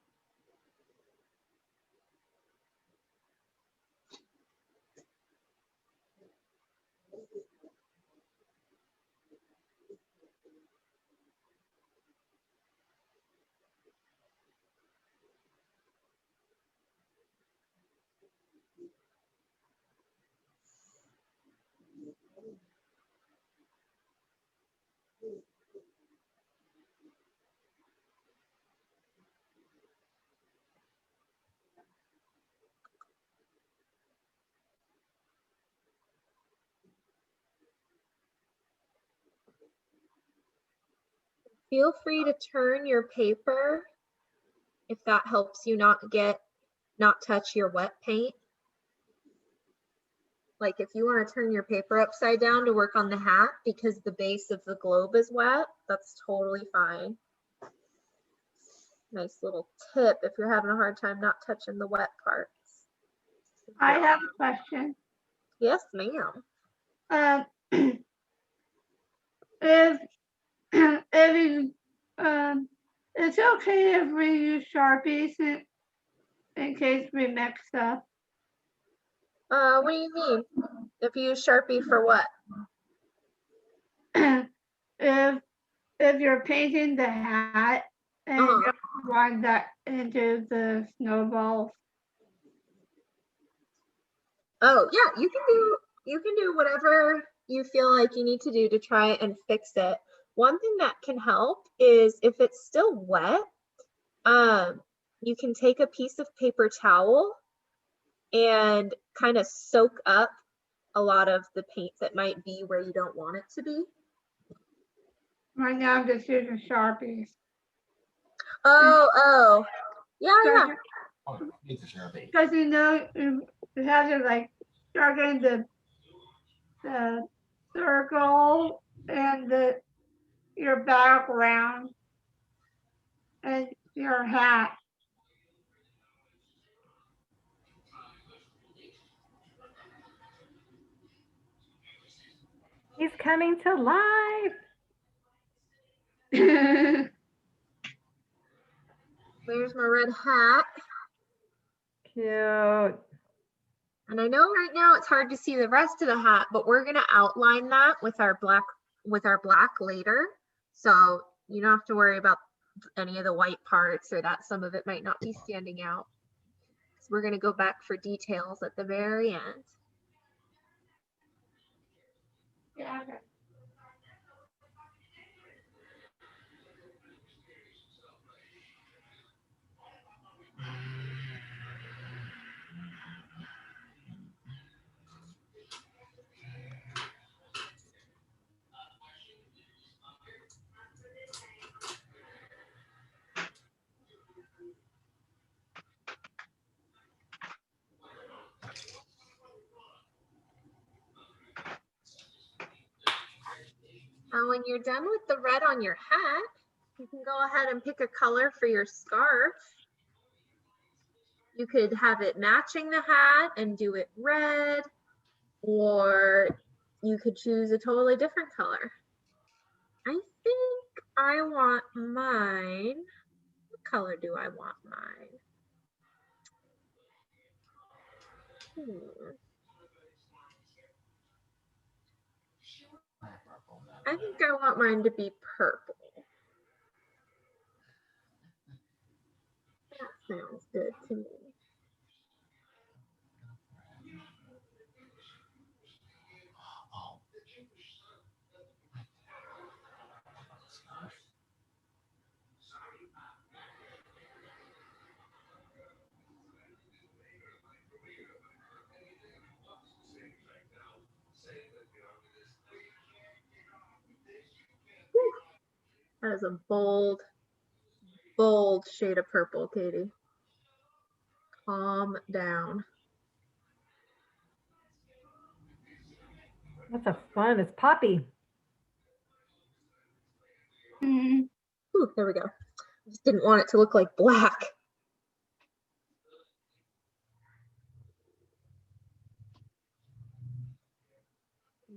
Feel free to turn your paper if that helps you not touch your wet paint. Like if you want to turn your paper upside down to work on the hat because the base of the globe is wet, that's totally fine. Nice little tip if you're having a hard time not touching the wet parts. I have a question. Yes, ma'am. If if you, it's okay if we use Sharpies in case we mix up. What do you mean? If you use Sharpie for what? If you're painting the hat and you run that into the snowballs. Oh yeah, you can do whatever you feel like you need to do to try and fix it. One thing that can help is if it's still wet, you can take a piece of paper towel and kind of soak up a lot of the paint that might be where you don't want it to be. Right now I'm just using Sharpies. Oh, yeah. Oh, it's a Sharpie. Because you know, you have to like start in the circle and your background and your hat. He's coming to life. There's my red hat. Cute. And I know right now it's hard to see the rest of the hat, but we're gonna outline that with our black later. So you don't have to worry about any of the white parts or that some of it might not be standing out. So we're gonna go back for details at the very end. Yeah, okay. And when you're done with the red on your hat, you can go ahead and pick a color for your scarf. You could have it matching the hat and do it red, or you could choose a totally different color. I think I want mine. What color do I want mine? I think I want mine to be purple. That sounds good to me. Whew. That is a bold, bold shade of purple, Katie. Calm down. That's a fun. It's poppy. Mhm. Ooh, there we go. I just didn't want it to look like black.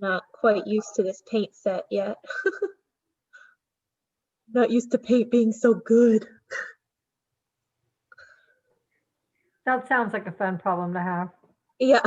Not quite used to this paint set yet. Not used to paint being so good. That sounds like a fun problem to have. Yeah.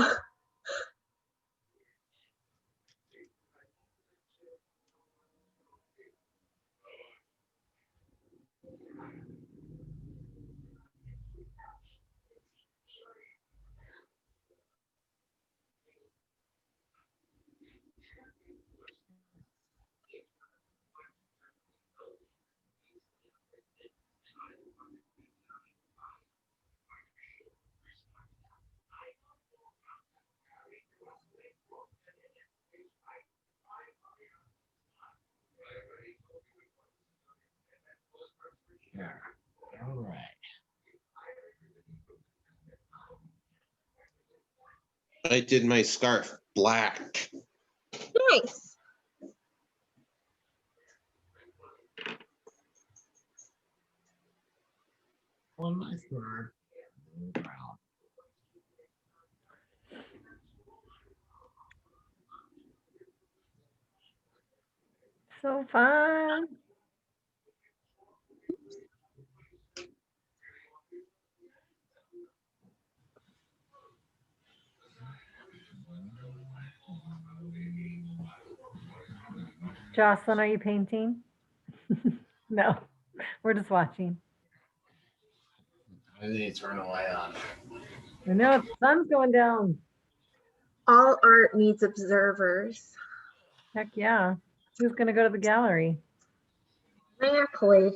Yeah. All right. I did my scarf black. Nice. One nice word. Brown. So fun. Jocelyn, are you painting? No, we're just watching. I need to turn the light on. I know the sun's going down. All art needs observers. Heck yeah. Who's going to go to the gallery? Exactly.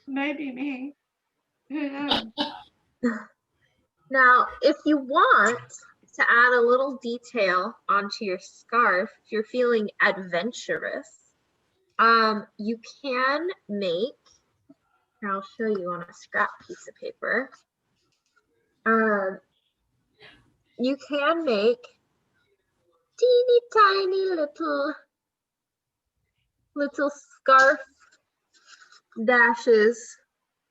Maybe me. Who knows? Now, if you want to add a little detail onto your scarf, if you're feeling adventurous, you can make, I'll show you on a scrap piece of paper. You can make teeny tiny little scarf dashes.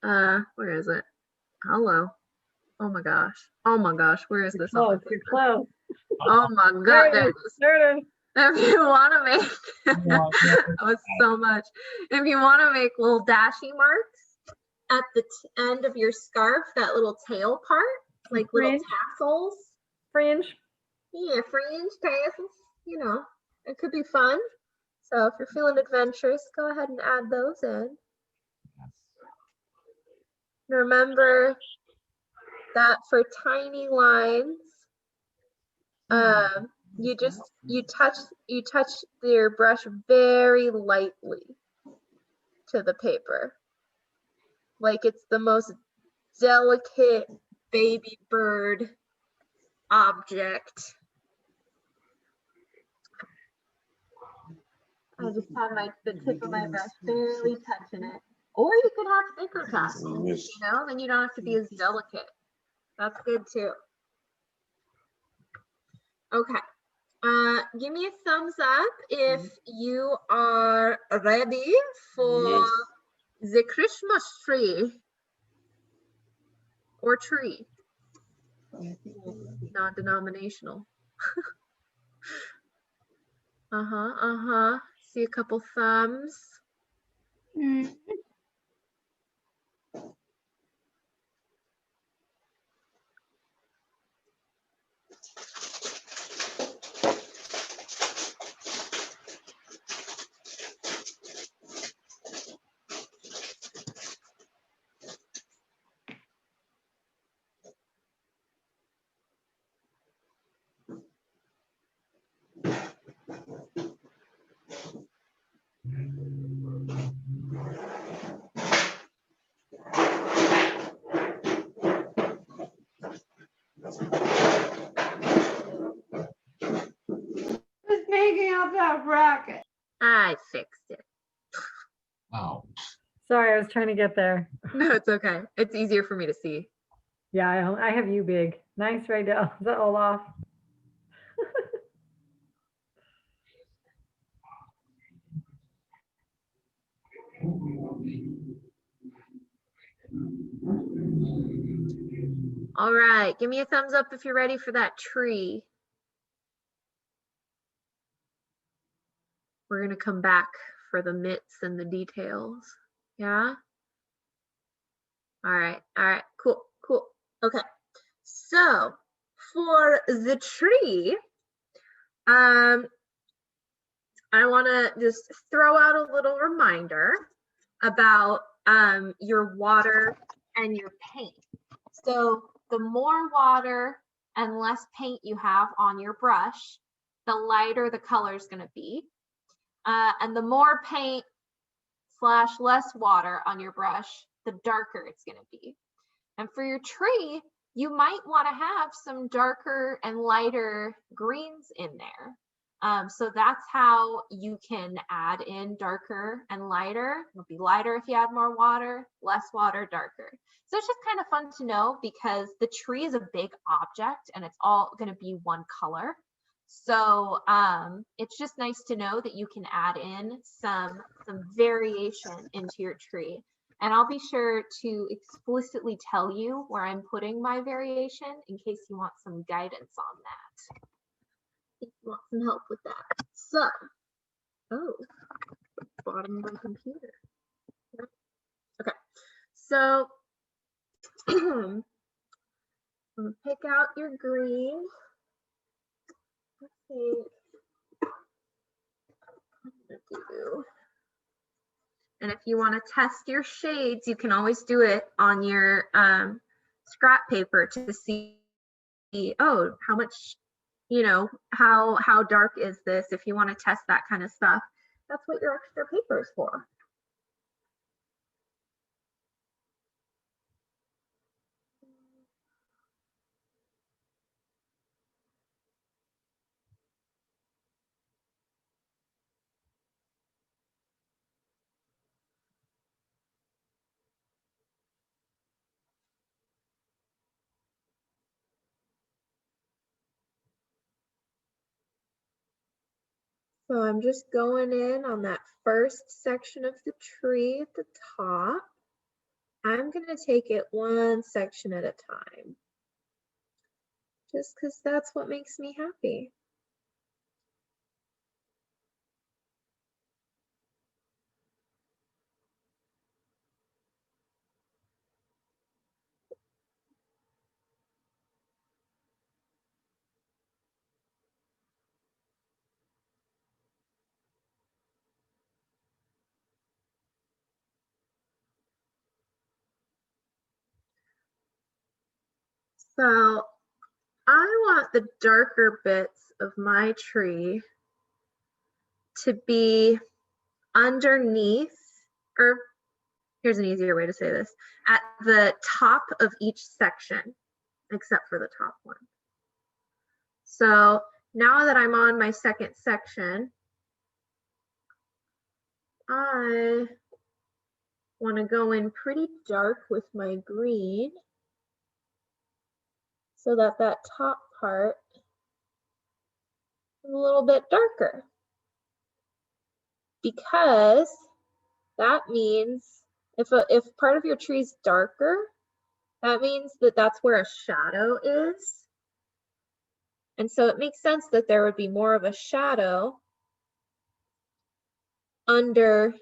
Where is it? Hello. Oh my gosh. Oh my gosh. Where is this? Close, you're close. Oh my There god. it is. There it is. If you want to make that was so much. If you want to make little dashing marks at the end of your scarf, that little tail part, like little Fringe. tassels. Fringe. Yeah, fringe tassels, you know, it could be fun. So if you're feeling adventurous, go ahead and add those in. Remember that for tiny lines, you touch your brush very lightly to the paper, like it's the most delicate baby bird object. I just have the tip of my brush barely touching it. Or you could have thicker tassels, you know, then you don't have to be as delicate. That's good too. Okay. Give me a thumbs up if you are ready for the Christmas tree or tree. Non-denominational. See a couple thumbs. Mm. Who's making up that bracket? I fixed it. Oh. Sorry, I was trying to get there. No, it's okay. It's easier for me to see. Yeah, I have you big. Nice right now. Is that Olaf? All right, give me a thumbs up if you're ready for that tree. We're gonna come back for the mitts and the details. Yeah? All right, cool. Okay, so for the tree, I wanna just throw out a little reminder about your water and your paint. So the more water and less paint you have on your brush, the lighter the color is going to be. And the more paint / less water on your brush, the darker it's going to be. And for your tree, you might want to have some darker and lighter greens in there. So that's how you can add in darker and lighter. It'll be lighter if you add more water, less water, darker. So it's just kind of fun to know because the tree is a big object and it's all going to be one color. So it's just nice to know that you can add in some variation into your tree. And I'll be sure to explicitly tell you where I'm putting my variation in case you want some guidance on that. If you want some help with that. So, oh, bottom of my computer. Okay, so I'm gonna pick out your green. Let's see. I'm gonna do. And if you want to test your shades, you can always do it on your scrap paper to see, oh, how much, you know, how dark is this? If you want to test that kind of stuff, that's what your extra paper is for. So I'm just going in on that first section of the tree at the top. I'm going to take it one section at a time, just because that's what makes me happy. So I want the darker bits of my tree to be underneath, or here's an easier way to say this, at the top of each section, except for the top one. So now that I'm on my second section, I want to go in pretty dark with my green so that that top part is a little bit darker, because that means if part of your tree is darker, that means that that's where a shadow is. And so it makes sense that there would be more of a shadow under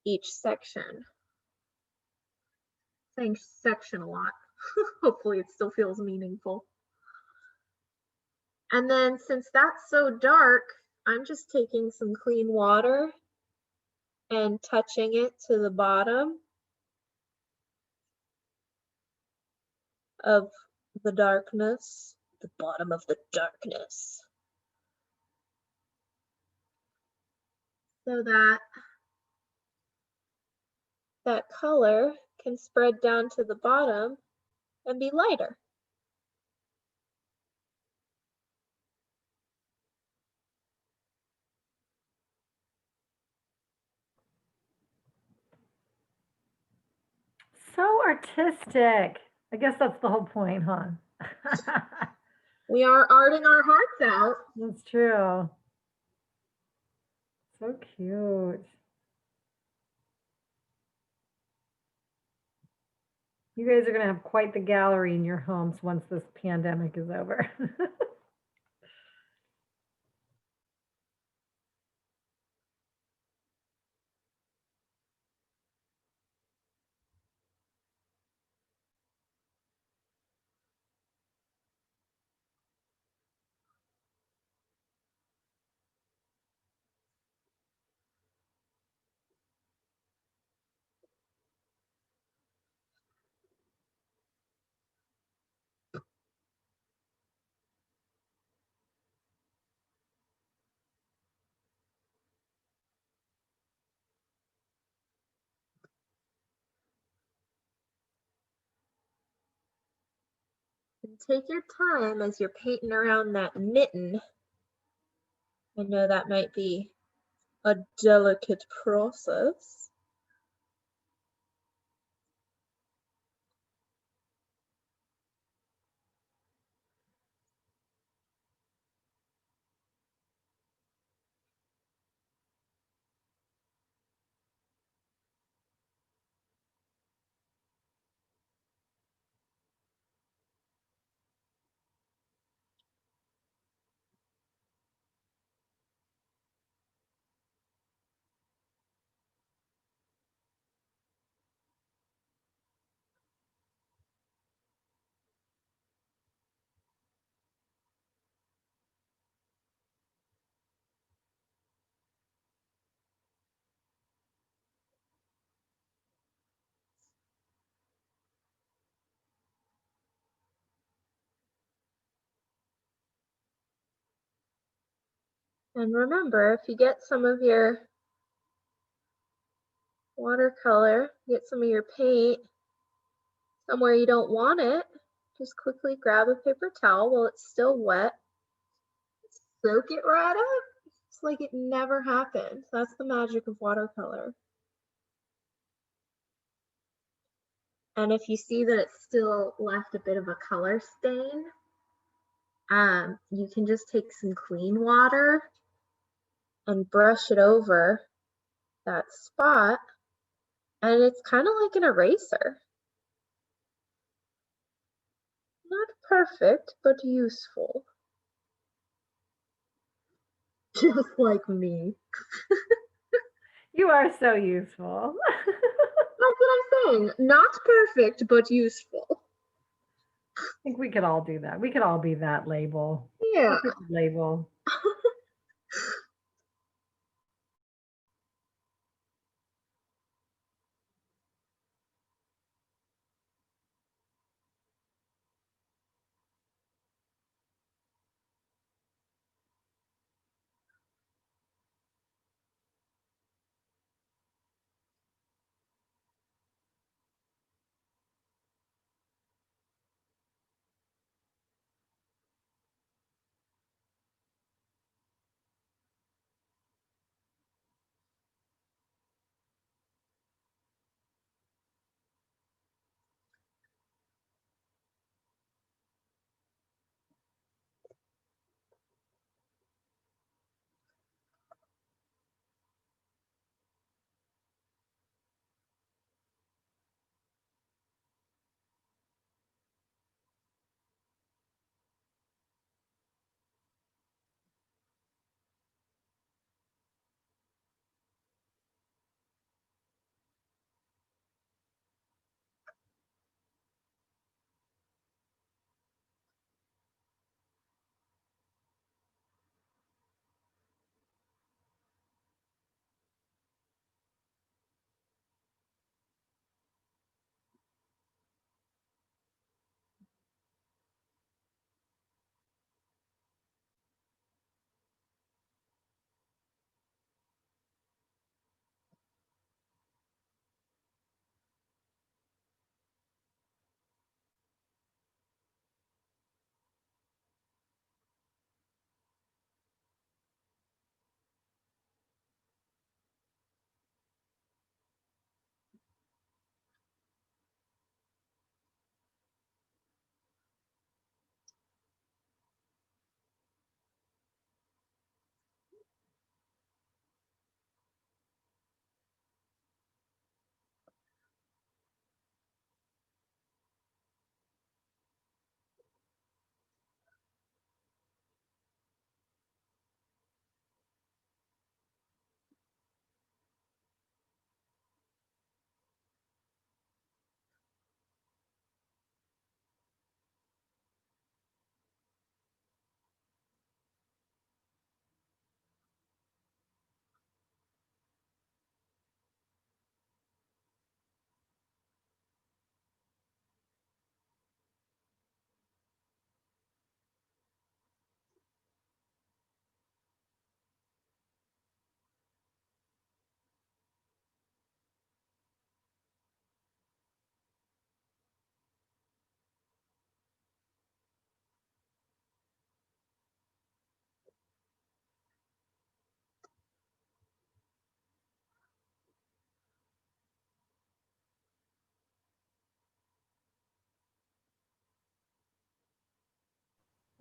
each section. Saying section a lot. Hopefully it still feels meaningful. And then since that's so dark, I'm just taking some clean water and touching it to the bottom of the darkness, the bottom of the darkness, so that that color can spread down to the bottom and be lighter. So artistic. I guess that's the whole point, huh? We are arting our hearts out. That's true. So cute. You guys are going to have quite the gallery in your homes once this pandemic is over. And take your time as you're painting around that mitten I know that might be a delicate process. And remember, if you get some of your watercolor, get some of your paint somewhere you don't want it, just quickly grab a paper towel while it's still wet, soak it right up. It's like it never happened. That's the magic of watercolor. And if you see that it's still left a bit of a color stain, you can just take some clean water and brush it over that spot, and it's kind of like an eraser. Not perfect, but useful. Just like me. You are so useful. That's what I'm saying. Not perfect, but useful. I think we could all do that. We could all be that label. Yeah. That's a good label.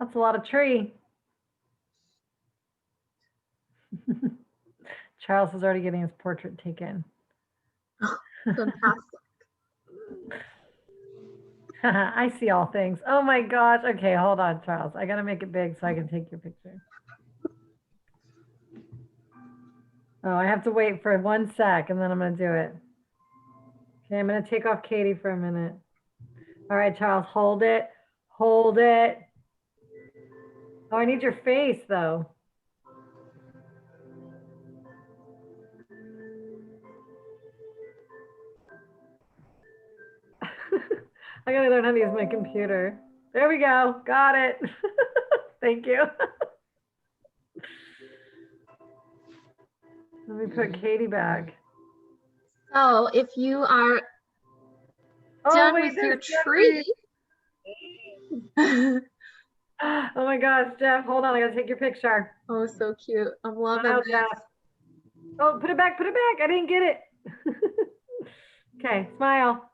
That's a lot of tree. Charles is already getting his portrait taken. Fantastic. I see all things. Oh my gosh. Okay, hold on, Charles. I gotta make it big so I can take your picture. Oh, I have to wait for 1 sec and then I'm gonna do it. Okay, I'm gonna take off Katie for a minute. All right, Charles, hold it. Hold it. Oh, I need your face though. I gotta learn how to use my computer. There we go. Got it. Thank you. Let me put Katie back. So if you are done with your tree. Oh my gosh, Jeff, hold on. I gotta take your picture. Oh, so cute. I'm loving Oh, this. Jeff. Oh, put it back, put it back. I didn't get it. Okay, smile.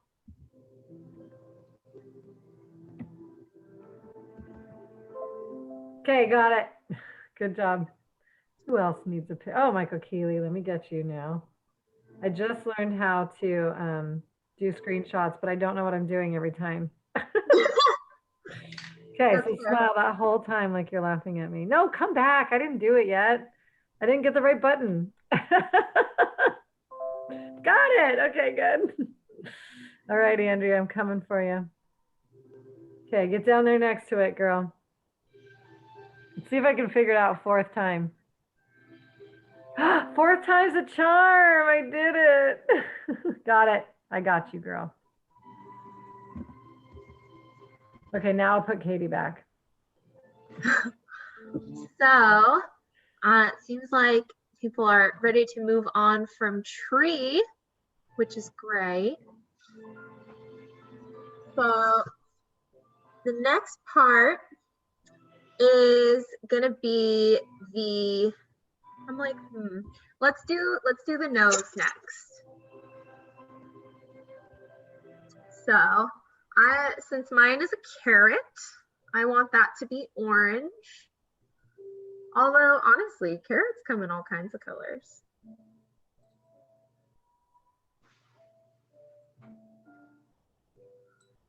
Okay, got it. Good job. Who else needs a pic? Oh, Michael Keeley, let me get you now. I just learned how to do screenshots, but I don't know what I'm doing every time. Okay, so smile that whole time like you're laughing at me. No, come back. I didn't do it yet. I didn't get the right button. Got it. Okay, good. All right, Andrea, I'm coming for you. Okay, get down there next to it, girl. Let's see if I can figure it out 4th time. 4th time's a charm. I did it. Got it. I got you, girl. Okay, now I'll put Katie back. So it seems like people are ready to move on from tree, which is great. So the next part is gonna be the, I'm like, let's do the nose next. So since mine is a carrot, I want that to be orange. Although honestly, carrots come in all kinds of colors.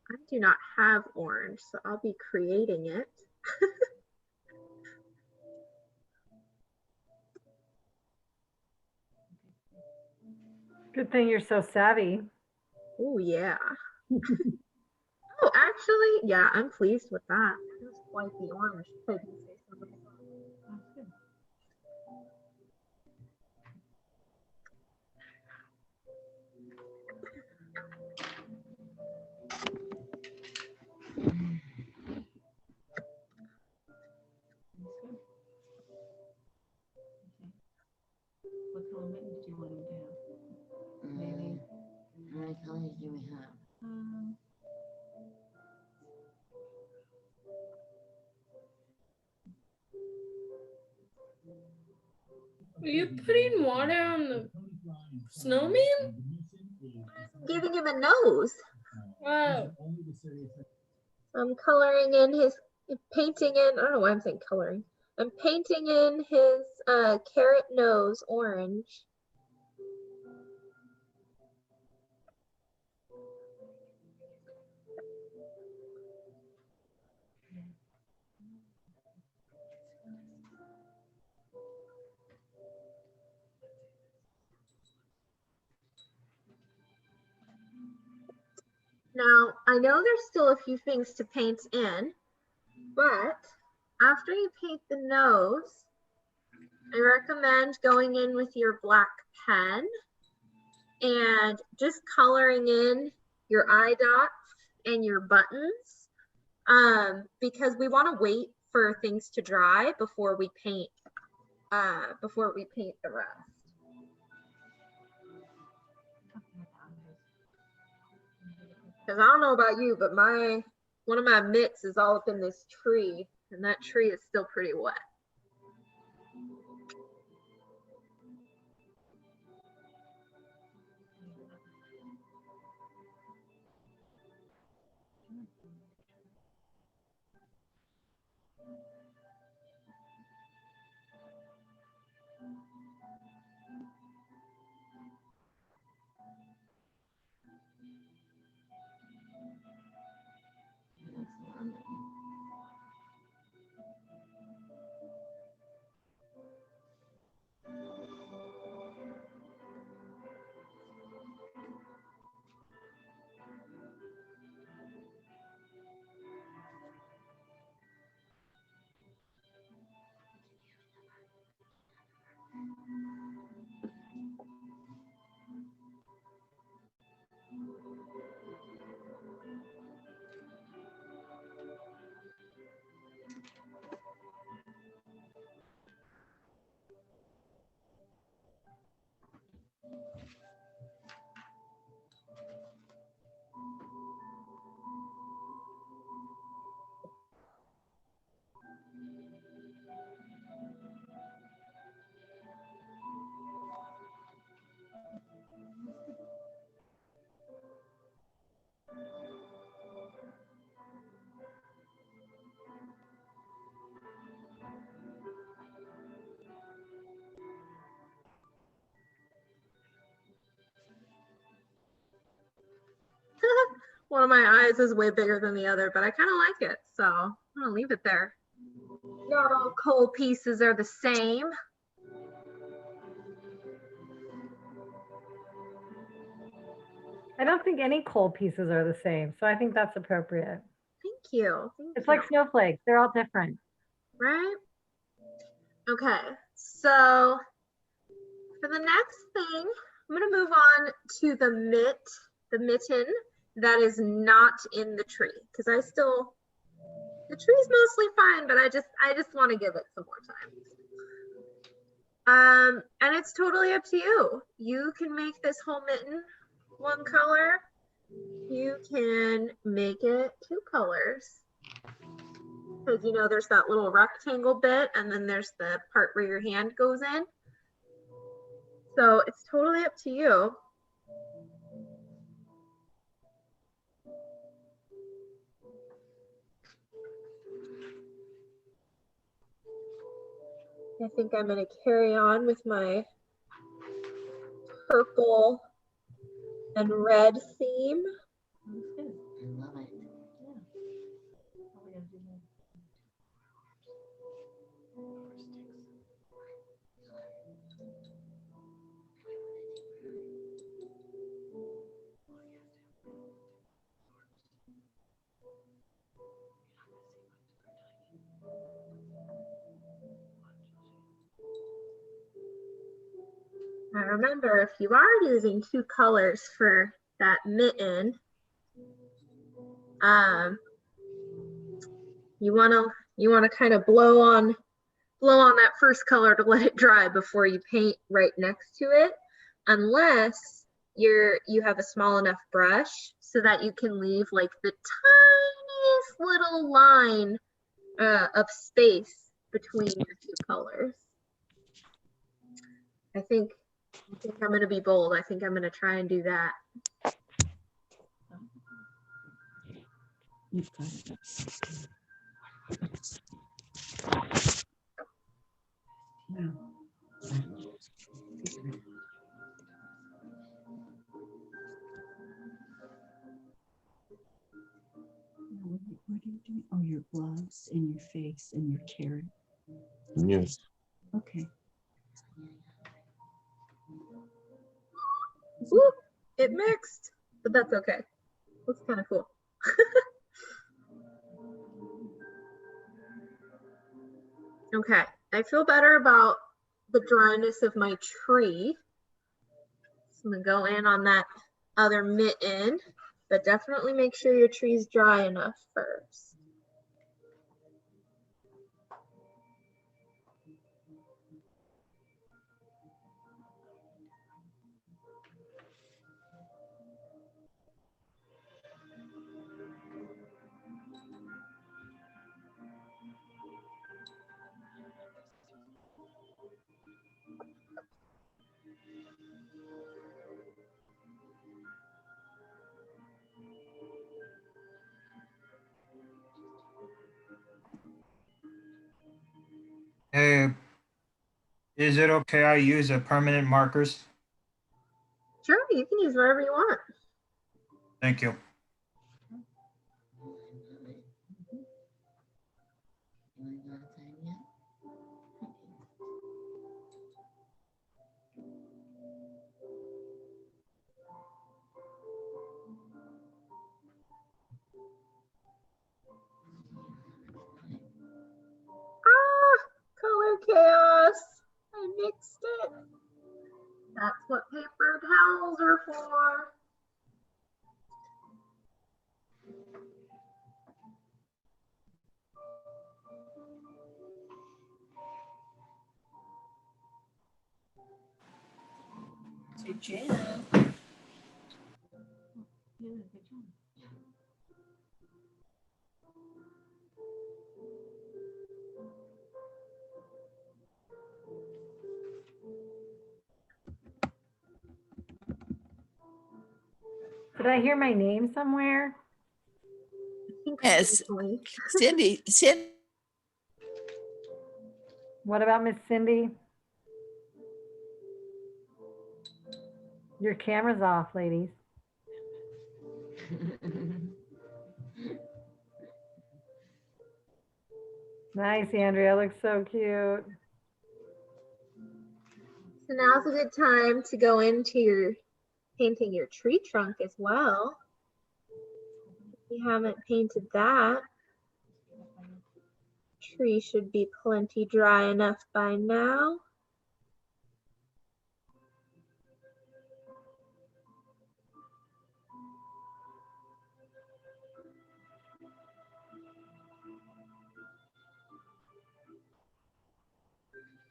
I do not have orange, so I'll be creating it. Good thing you're so savvy. Oh yeah. Oh, actually, yeah, I'm pleased with that. That's quite the orange. If I can say so myself. What color mittens do you want him to have? Maybe. How many colors do we have? Are you putting water on the snowman? I'm giving him a nose. Wow. I'm coloring in his, painting in, I don't know why I'm saying coloring. I'm painting in his carrot nose orange. Now, I know there's still a few things to paint in, but after you paint the nose, I recommend going in with your black pen and just coloring in your eye dots and your buttons, because we want to wait for things to dry before we paint the rest. Because I don't know about you, but one of my mitts is all up in this tree, and that tree is still pretty wet. One of my eyes is way bigger than the other, but I kind of like it, so I'm gonna leave it there. Not all coal pieces are the same. I don't think any coal pieces are the same, so I think that's appropriate. Thank you. Thank It's you. like snowflakes. They're all different. Right? Okay, so for the next thing, I'm gonna move on to the mitten that is not in the tree, because the tree's mostly fine, but I just want to give it some more time. And it's totally up to you. You can make this whole mitten one color. You can make it two colors. Because you know there's that little rectangle bit, and then there's the part where your hand goes in. So it's totally up to you. I think I'm going to carry on with my purple and red theme. That's good. I love it. All we gotta do now. Now remember, if you are using two colors for that mitten, you wanna kind of blow on that first color to let it dry before you paint right next to it, unless you have a small enough brush so that you can leave like the tiniest little line of space between your two colors. I think I'm going to be bold. I think I'm going to try and do that. You've got it. Now, what are you doing? Oh, your gloves and your face and your carrot. Yes. Okay. Whoop, it mixed, but that's okay. Looks kind of cool. Okay, I feel better about the dryness of my tree. So I'm gonna go in on that other mitten, but definitely make sure your tree's dry enough first. Hey, is it okay I use a permanent markers? Sure, you can use whatever you want. Thank you. You wanna go outside yet? Ah, color chaos. I mixed it. That's what paper towels are for. So Jan. Yeah, good job. Did I hear my name somewhere? I think Yes, faintly. Cindy, What about Miss Cindy? Your camera's off, ladies. Nice, Andrea. Looks so cute. So now's a good time to go into your painting your tree trunk as well. If you haven't painted that, tree should be plenty dry enough by now.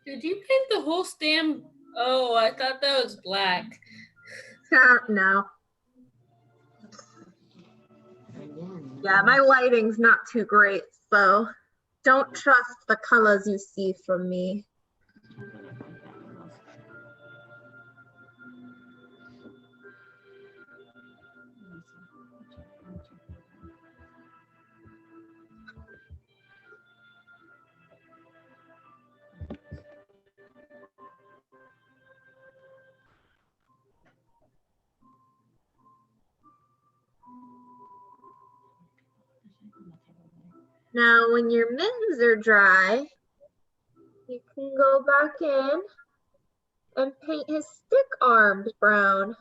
Did you paint the whole stem? Oh, I thought that was black. No. Yeah, my lighting's not too great, so don't trust the colors you see from me. Now, when your mittens are dry, you can go back in and paint his stick arms brown.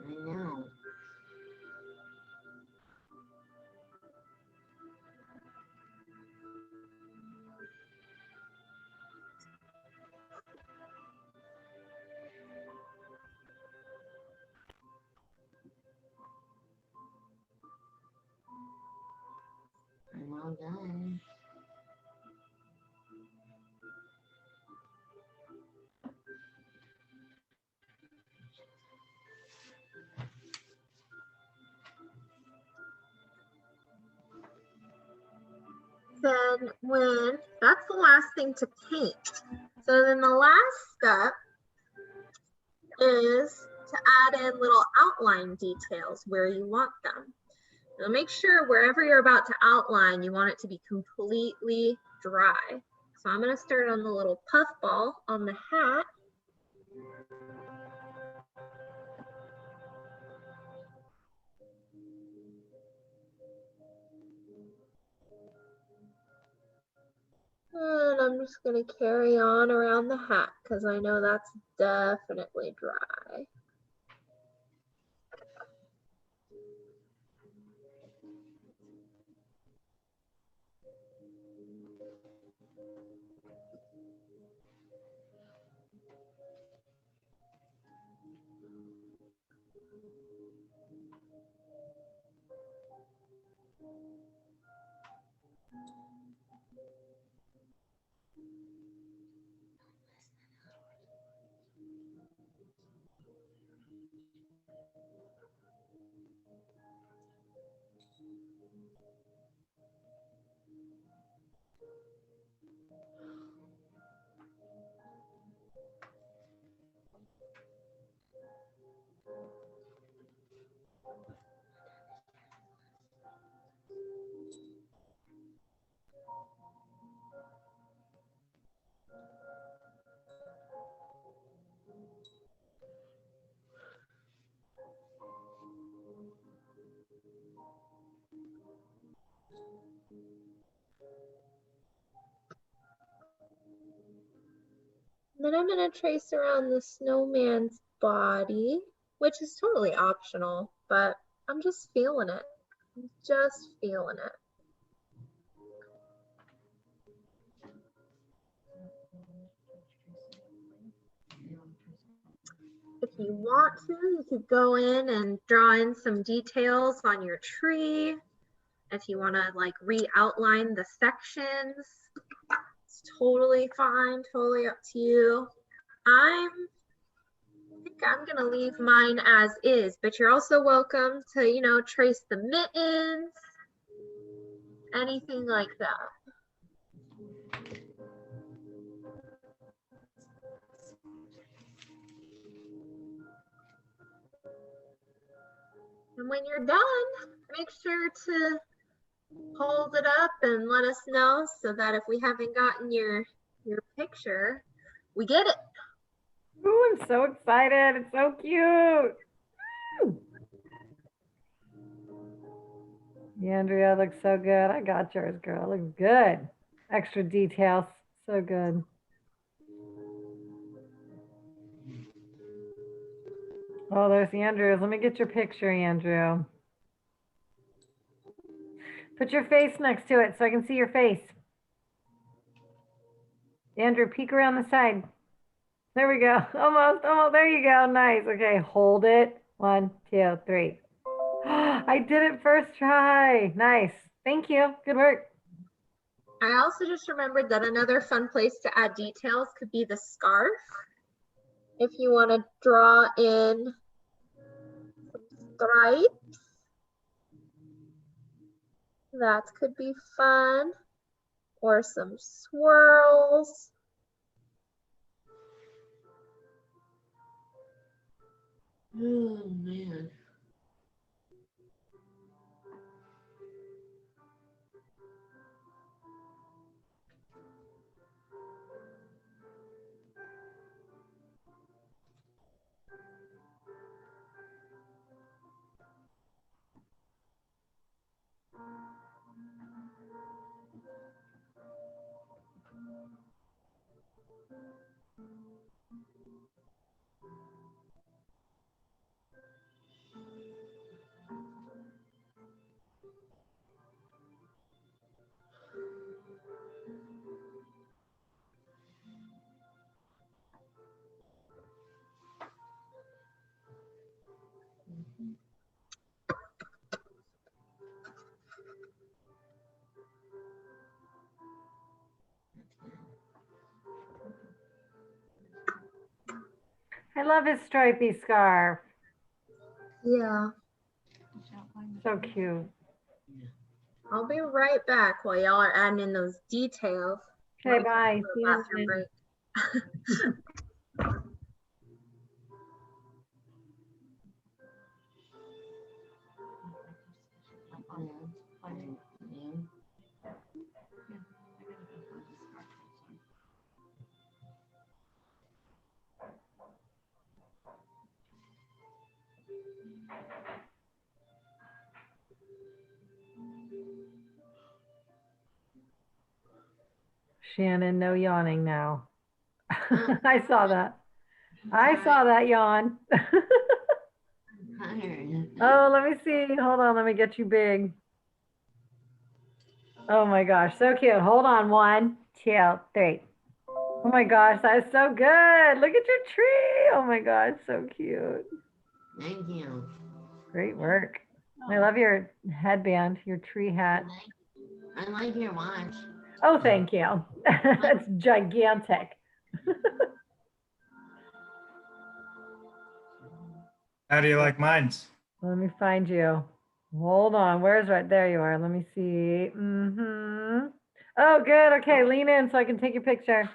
I know. I'm all done. Then when that's the last thing to paint. So then the last step is to add in little outline details where you want them. Now make sure wherever you're about to outline, you want it to be completely dry. So I'm going to start on the little puff ball on the hat. And I'm just going to carry on around the hat because I know that's definitely dry. Then I'm going to trace around the snowman's body, which is totally optional, but I'm just feeling it. I'm just feeling it. If you want to, you could go in and draw in some details on your tree. If you want to like re-outline the sections, it's totally fine, totally up to you. I think I'm gonna leave mine as is, but you're also welcome to, you know, trace the mittens, anything like that. And when you're done, make sure to hold it up and let us know so that if we haven't gotten your picture, we get it. Ooh, I'm so excited. It's so cute. Andrea looks so good. I got yours, girl. Looks good. Extra details. So good. Oh, there's Andrew's. Let me get your picture, Andrew. Put your face next to it so I can see your face. Andrew, peek around the side. There we go. Almost. Oh, there you go. Nice. Okay, hold it. 1, 2, 3. I did it first try. Nice. Thank you. Good work. I also just remembered that another fun place to add details could be the scarf. If you want to draw in some stripes, that could be fun. Or some swirls. Oh, man. I love his stripy scarf. Yeah. So cute. I'll be right back while y'all are adding in those details. Okay, bye. See you in a Bathroom minute. break. Shannon, no yawning now. I saw that. I saw that yawn. Oh, let me see. Hold on. Let me get you big. Oh my gosh. So cute. Hold on. 1, 2, 3. Oh my gosh. That is so good. Look at your tree. Oh my gosh. So cute. Thank you. Great work. I love your headband, your tree hat. I like your watch. Oh, thank you. It's gigantic. How do you like mine? Let me find you. Hold on. Where's right there? You are. Let me see. Oh, good. Okay, lean in so I can take your picture.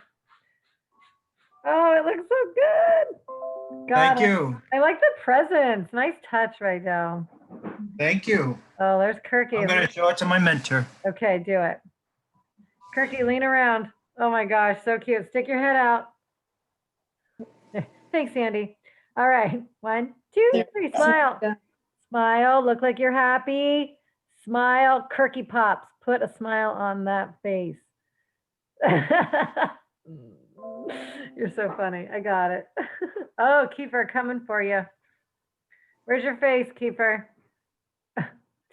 Oh, it looks so good. Got Thank it. you. I like the presents. Nice touch right now. Thank you. Oh, there's Kirky. I'm going to show it to my mentor. Okay, do it. Kirky, lean around. Oh my gosh, so cute. Stick your head out. Thanks, Sandy. All right, 1, 2, 3, smile. Smile, look like you're happy. Smile, Kirky pops. Put a smile on that face. You're so funny. I got it. Oh, Kiefer, coming for you. Where's your face, Kiefer?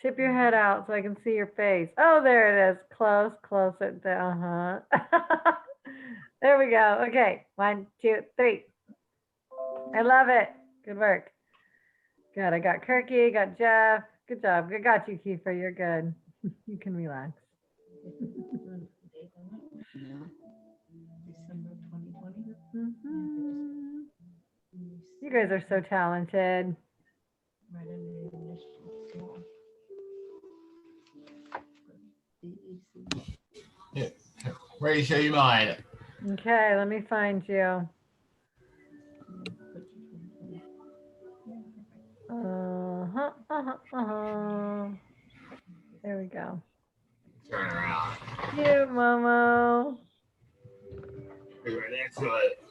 Tip your head out so I can see your face. Oh, there it is. Close, close it down. There we go. Okay, 1, 2, 3. I love it. Good work. Good. I got Kirky, got Jeff. Good job. I got you, Kiefer. You're good. You can relax. December 2020. You guys are so talented. Right under the initial small. Yeah. Ready to show you mine. Okay, let me find you. Momo. Right next to it.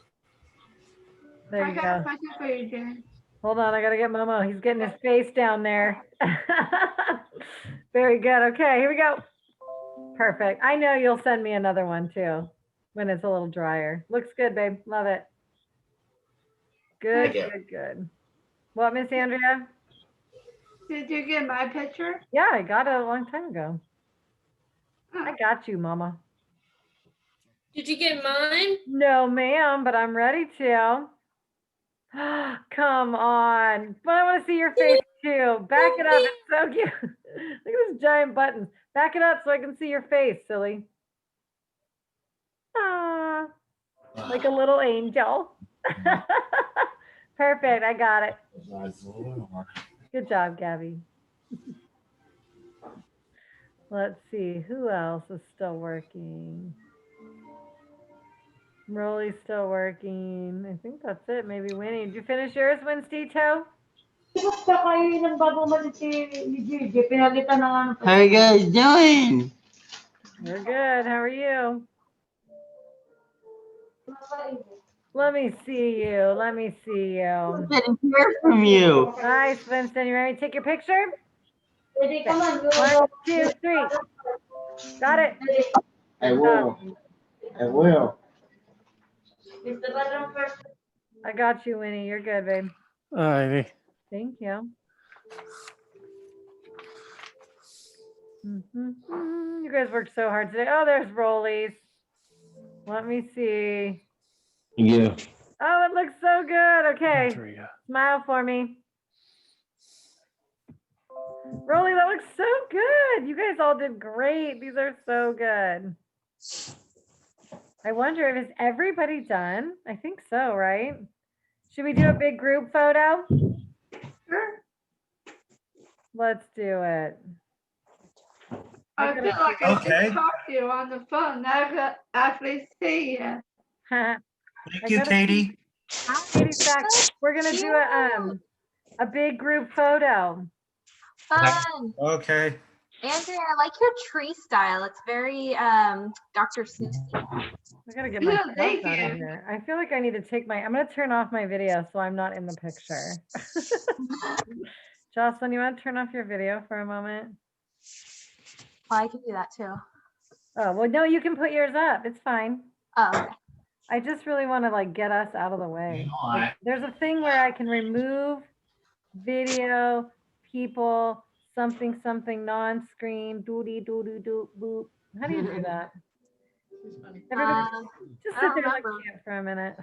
There I you got go. a question for you, Jen. Hold on, I gotta get Momo. He's getting his face down there. Very good. Okay, here we go. Perfect. I know you'll send me another one too when it's a little drier. Looks good, babe. Love it. Good, Thank you. good, good. What, Miss Andrea? Did you get my picture? Yeah, I got it a long time ago. I got you, Mama. Did you get mine? No, ma'am, but I'm ready to. Come on. But I want to see your face too. Back it up. It's so cute. Look at those giant buttons. Back it up so I can see your face, silly. Ah, like a little angel. Perfect. I got it. Good job, Gabby. Let's see. Who else is still working? Rolly's still working. I think that's it. Maybe Winnie. Did you finish yours, Winstito? How you guys doing? We're good. How are you? Let me see you. Let me see you. Didn't hear from you. Nice, Winston. You ready to take your picture? Okay. 1, 2, 3. Got it. I will. I will. I got you, Winnie. You're good, babe. Alrighty. Thank you. You guys worked so hard today. Oh, there's Rollies. Let me see. Yeah. Oh, it looks so good. Okay. There we go. Smile for me. Rolly, that looks so good. You guys all did great. These are so good. I wonder if is everybody done? I think so, right? Should we do a big group photo? Sure. Let's do it. I feel like I Okay. just talked to you on the phone. Now I can actually see you. Thank you, Katie. Katie's back. We're gonna do a big group photo. Fun. Okay. Andrea, I like your tree style. It's very Dr. Seuss. I gotta get my Yeah, stuff thank out of you. here. I feel like I need to take I'm gonna turn off my video so I'm not in the picture. Jocelyn, you want to turn off your video for a moment? Well, I can do that too. Oh, well, no, you can put yours up. It's fine. Oh, okay. I just really want to like get us out of the way. Like, there's a thing where I can remove video, people, something, non-screen, doody, doody, doo, boop. How do you do that? Everybody, just I sit don't there like remember. cute for a minute.